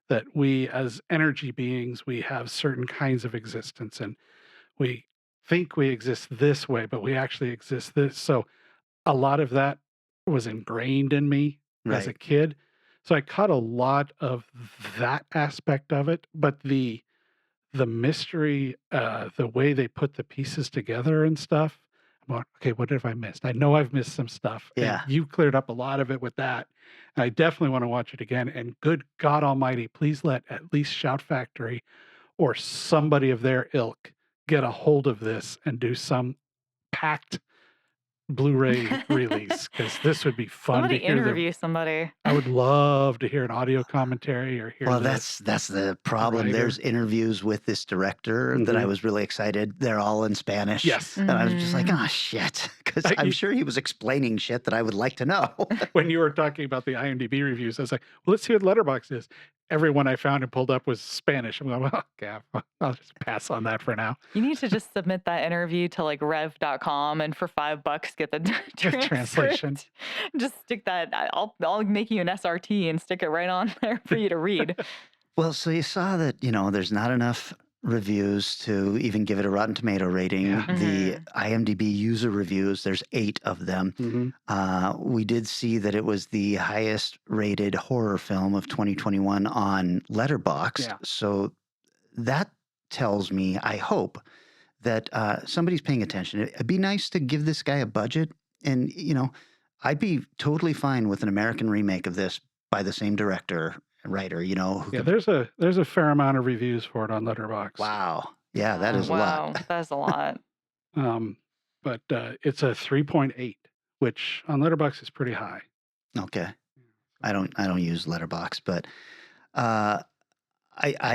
E: that we as energy beings, we have certain kinds of existence and we think we exist this way, but we actually exist this. So a lot of that was ingrained in me as a kid. So I caught a lot of that aspect of it, but the mystery, the way they put the pieces together and stuff. I'm like, okay, what have I missed? I know I've missed some stuff.
D: Yeah.
E: And you cleared up a lot of it with that. And I definitely want to watch it again. And good God Almighty, please let at least Shout Factory or somebody of their ilk get a hold of this and do some packed Blu-ray release, because this would be fun
F: Somebody
E: to hear.
F: interview somebody.
E: I would love to hear an audio commentary or hear.
D: Well, that's the problem.
E: writer.
D: There's interviews with this director that I was really excited. They're all in Spanish.
E: Yes.
D: And I was just like, oh, shit. Because I'm sure he was explaining shit that I would like to know.
E: When you were talking about the IMDb reviews, I was like, well, let's see what Letterboxd is. Everyone I found and pulled up was Spanish. I'm going, well, okay, I'll just pass on that for now.
F: You need to just submit that interview to like rev.com and for $5 get the
E: translation.
F: Just stick that. I'll make you an SRT and stick it right on there for you to read.
D: Well, so you saw that, there's not enough reviews to even give it a Rotten Tomato rating.
E: Yeah.
D: The IMDb user reviews, there's 8 of them. We did see that it was the highest rated horror film of 2021 on Letterboxd.
E: Yeah.
D: So that tells me, I hope, that somebody's paying attention. It'd be nice to give this guy a budget. And, I'd be totally fine with an American remake of this by the same director and writer, who
E: Yeah, there's a fair amount of reviews for it on Letterboxd.
D: Wow. Yeah, that is a lot.
F: Wow, that's a lot.
E: But it's a 3.8, which on Letterboxd is pretty high.
D: Okay. I don't use Letterboxd, but I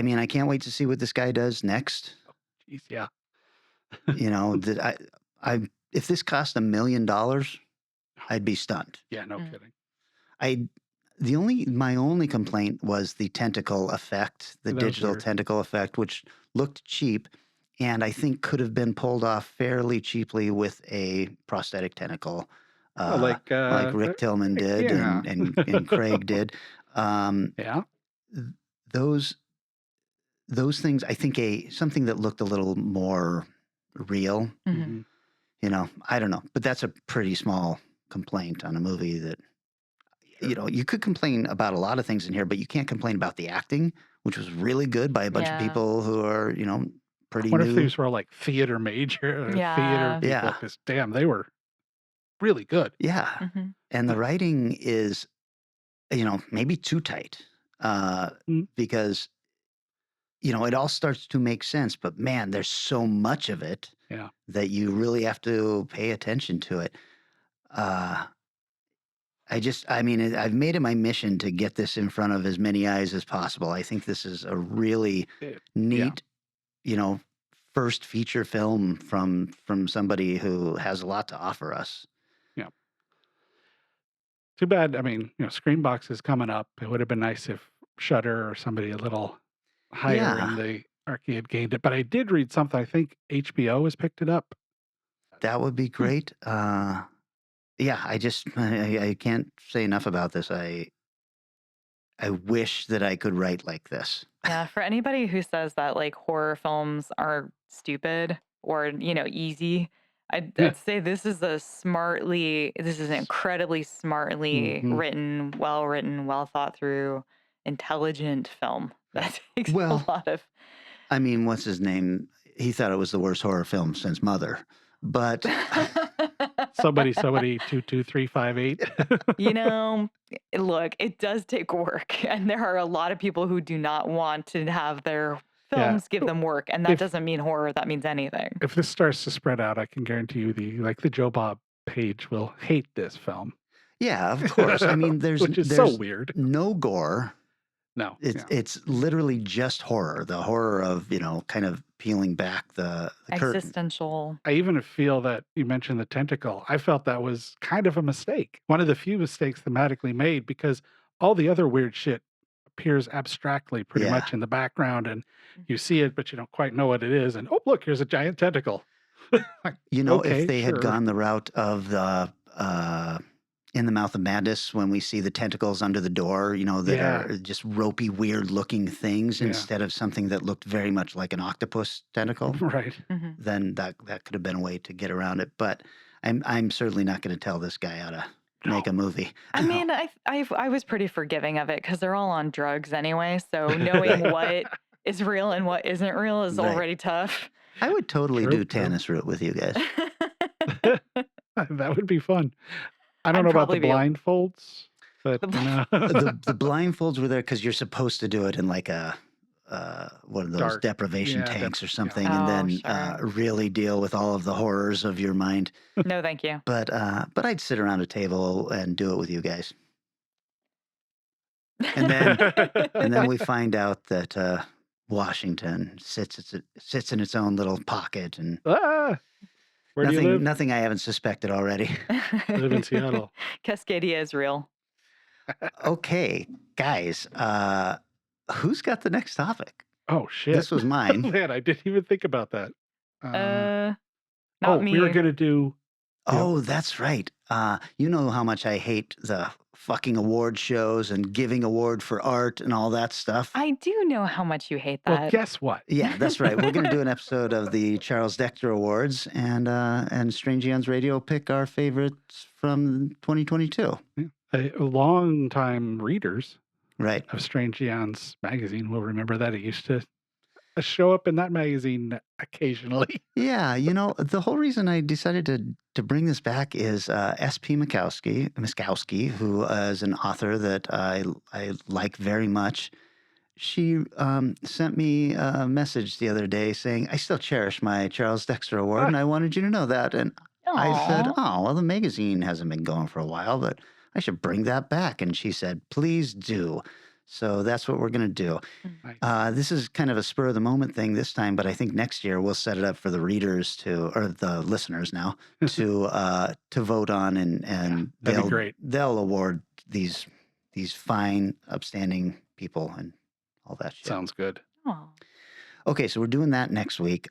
D: mean, I can't wait to see what this guy does next.
E: Jeez, yeah.
D: That if this cost $1 million, I'd be stunned.
E: Yeah, no kidding.
D: My only complaint was the tentacle effect, the digital tentacle effect, which looked cheap, and I think could have been pulled off fairly cheaply with a prosthetic tentacle. like Rick Tillman did
E: yeah.
D: and Craig did.
E: Yeah.
D: Those things, I think something that looked a little more real,
F: Mhm.
D: you know, I don't know, but that's a pretty small complaint on a movie that, you know, you could complain about a lot of things in here, but you can't complain about the acting, which was really good by a bunch of
F: Yeah.
D: people who are, you know, pretty
E: What if
D: new.
E: these were like theater major or theater
F: Yeah.
E: people?
D: Yeah.
E: Because damn, they were really good.
D: Yeah.
F: Mhm.
D: And the writing is, you know, maybe too tight because, you know, it all starts to make sense, but man, there's so much of it
E: Yeah.
D: that you really have to pay attention to it. I mean, I've made it my mission to get this in front of as many eyes as possible. I think this is a really neat, you know, first feature film from somebody who has a lot to offer us.
E: Yeah. Too bad. I mean, you know, Screenbox is coming up. It would have been nice if Shudder or somebody a little higher in the arcade gained it. But I did read something. I think HBO has picked it up.
D: That would be great. Yeah, I can't say enough about this. I wish that I could write like this.
F: Yeah, for anybody who says that like horror films are stupid or, you know, easy, I'd say this is an incredibly smartly written, well thought through, intelligent film. That takes a lot of.
D: I mean, what's his name? He thought it was the worst horror film since Mother, but
E: somebody 22358.
F: You know, look, it does take work, and there are a lot of people who do not want to have their films give them work, and that doesn't mean horror. That means anything.
E: If this starts to spread out, I can guarantee you the Joe Bob page will hate this film.
D: Yeah, of course. I mean,
E: which is so weird.
D: No gore.
E: No,
D: it's literally just horror. The horror of, you know, kind of peeling back the curtain.
F: Existential.
E: I even feel that you mentioned the tentacle. I felt that was kind of a mistake. One of the few mistakes thematically made, because all the other weird shit appears abstractly pretty much in the background, and you see it, but you don't quite know what it is. And oh, look, here's a giant tentacle.
D: You know, if they had gone the route of the In the Mouth of Madness, when we see the tentacles under the door, you know, that are just ropey, weird looking things instead of something that looked very much like an octopus tentacle.
E: Right.
D: Then that could have been a way to get around it. But I'm certainly not going to tell this guy how to make a movie.
F: I mean, I was pretty forgiving of it because they're all on drugs anyway. So knowing what is real and what isn't real is already tough.
D: I would totally do Tannis Root with you guys.
E: That would be fun. I don't know about the blindfolds, but
D: the blindfolds were there because you're supposed to do it in like a one of those deprivation tanks or something, and then really deal with all of the horrors of your mind.
F: No, thank you.
D: But I'd sit around a table and do it with you guys, and then we find out that Washington sits in its own little pocket and.
E: Where do you live?
D: Nothing I haven't suspected already.
E: I live in Seattle.
F: Cascadia is real.
D: Okay, guys, who's got the next topic?
E: Oh, shit.
D: This was mine.
E: Man, I didn't even think about that.
F: Not me.
E: We were going to do...
D: Oh, that's right. You know how much I hate the fucking award shows and giving award for art and all that stuff.
F: I do know how much you hate that.
E: Well, guess what?
D: Yeah, that's right. We're going to do an episode of the Charles Dexter Awards, and Strange Eons Radio pick our favorites from 2022.
E: Yeah. Long-time readers
D: of
E: Strange Eons magazine will remember that it used to show up in that magazine occasionally.
D: Yeah, you know, the whole reason I decided to bring this back is S.P. Miskowski, who is an author that I like very much. She sent me a message the other day saying, I still cherish my Charles Dexter Award, and I wanted you to know that. And I said, oh, well, the magazine hasn't been going for a while, but I should bring that back. And she said, please do. So that's what we're going to do. This is kind of a spur of the moment thing this time, but I think next year we'll set it up for the readers or the listeners now to vote on, and
E: that'd be great.
D: They'll award these fine, upstanding people and all that shit.
E: Sounds good.
F: Aww.
D: Okay, so we're doing that next week.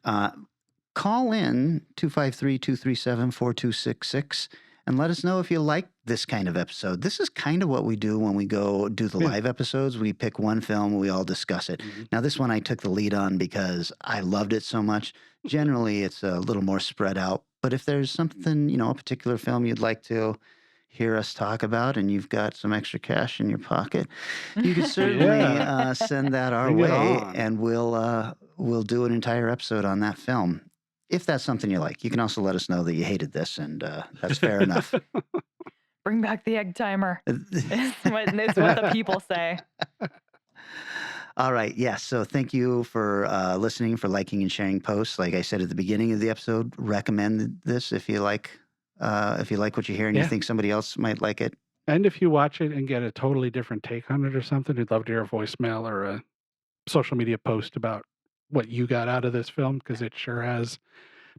D: Call in 253-237-4266 And let us know if you like this kind of episode. This is kind of what we do when we go do the live episodes. We pick one film and we all discuss it. Now, this one I took the lead on because I loved it so much. Generally, it's a little more spread out. But if there's something, you know, a particular film you'd like to hear us talk about and you've got some extra cash in your pocket, you could certainly send that our
E: Bring it
D: way,
E: on.
D: and we'll do an entire episode on that film. If that's something you like. You can also let us know that you hated this, and that's fair enough.
F: Bring back the egg timer. It's what the people say.
D: All right. Yes. So thank you for listening, for liking and sharing posts. Like I said at the beginning of the episode, recommend this if you like what you hear and you think somebody else might like it.
E: And if you watch it and get a totally different take on it or something, we'd love to hear a voicemail or a social media post about what you got out of this film, because it sure has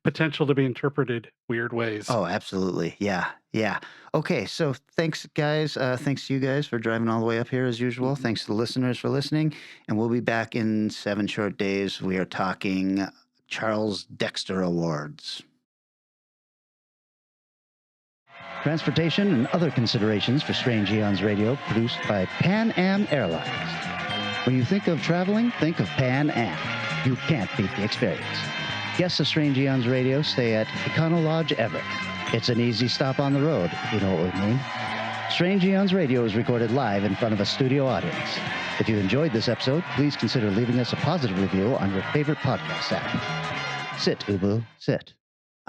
E: potential to be interpreted weird ways.
D: Oh, absolutely. Yeah. Yeah. Okay. So thanks, guys. Thanks to you guys for driving all the way up here as usual. Thanks to the listeners for listening. And we'll be back in 7 short days. We are talking Charles Dexter Awards.
O: Transportation and other considerations for Strange Eons Radio, produced by Pan Am Airlines. When you think of traveling, think of Pan Am. You can't beat the experience. Guests of Strange Eons Radio stay at Econo Lodge Everett. It's an easy stop on the road, if you know what we mean. Strange Eons Radio is recorded live in front of a studio audience. If you enjoyed this episode, please consider leaving us a positive review on your favorite podcast app. Sit, Ubu, sit.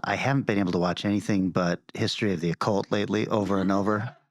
D: I haven't been able to watch anything but History of the Occult lately, over and over.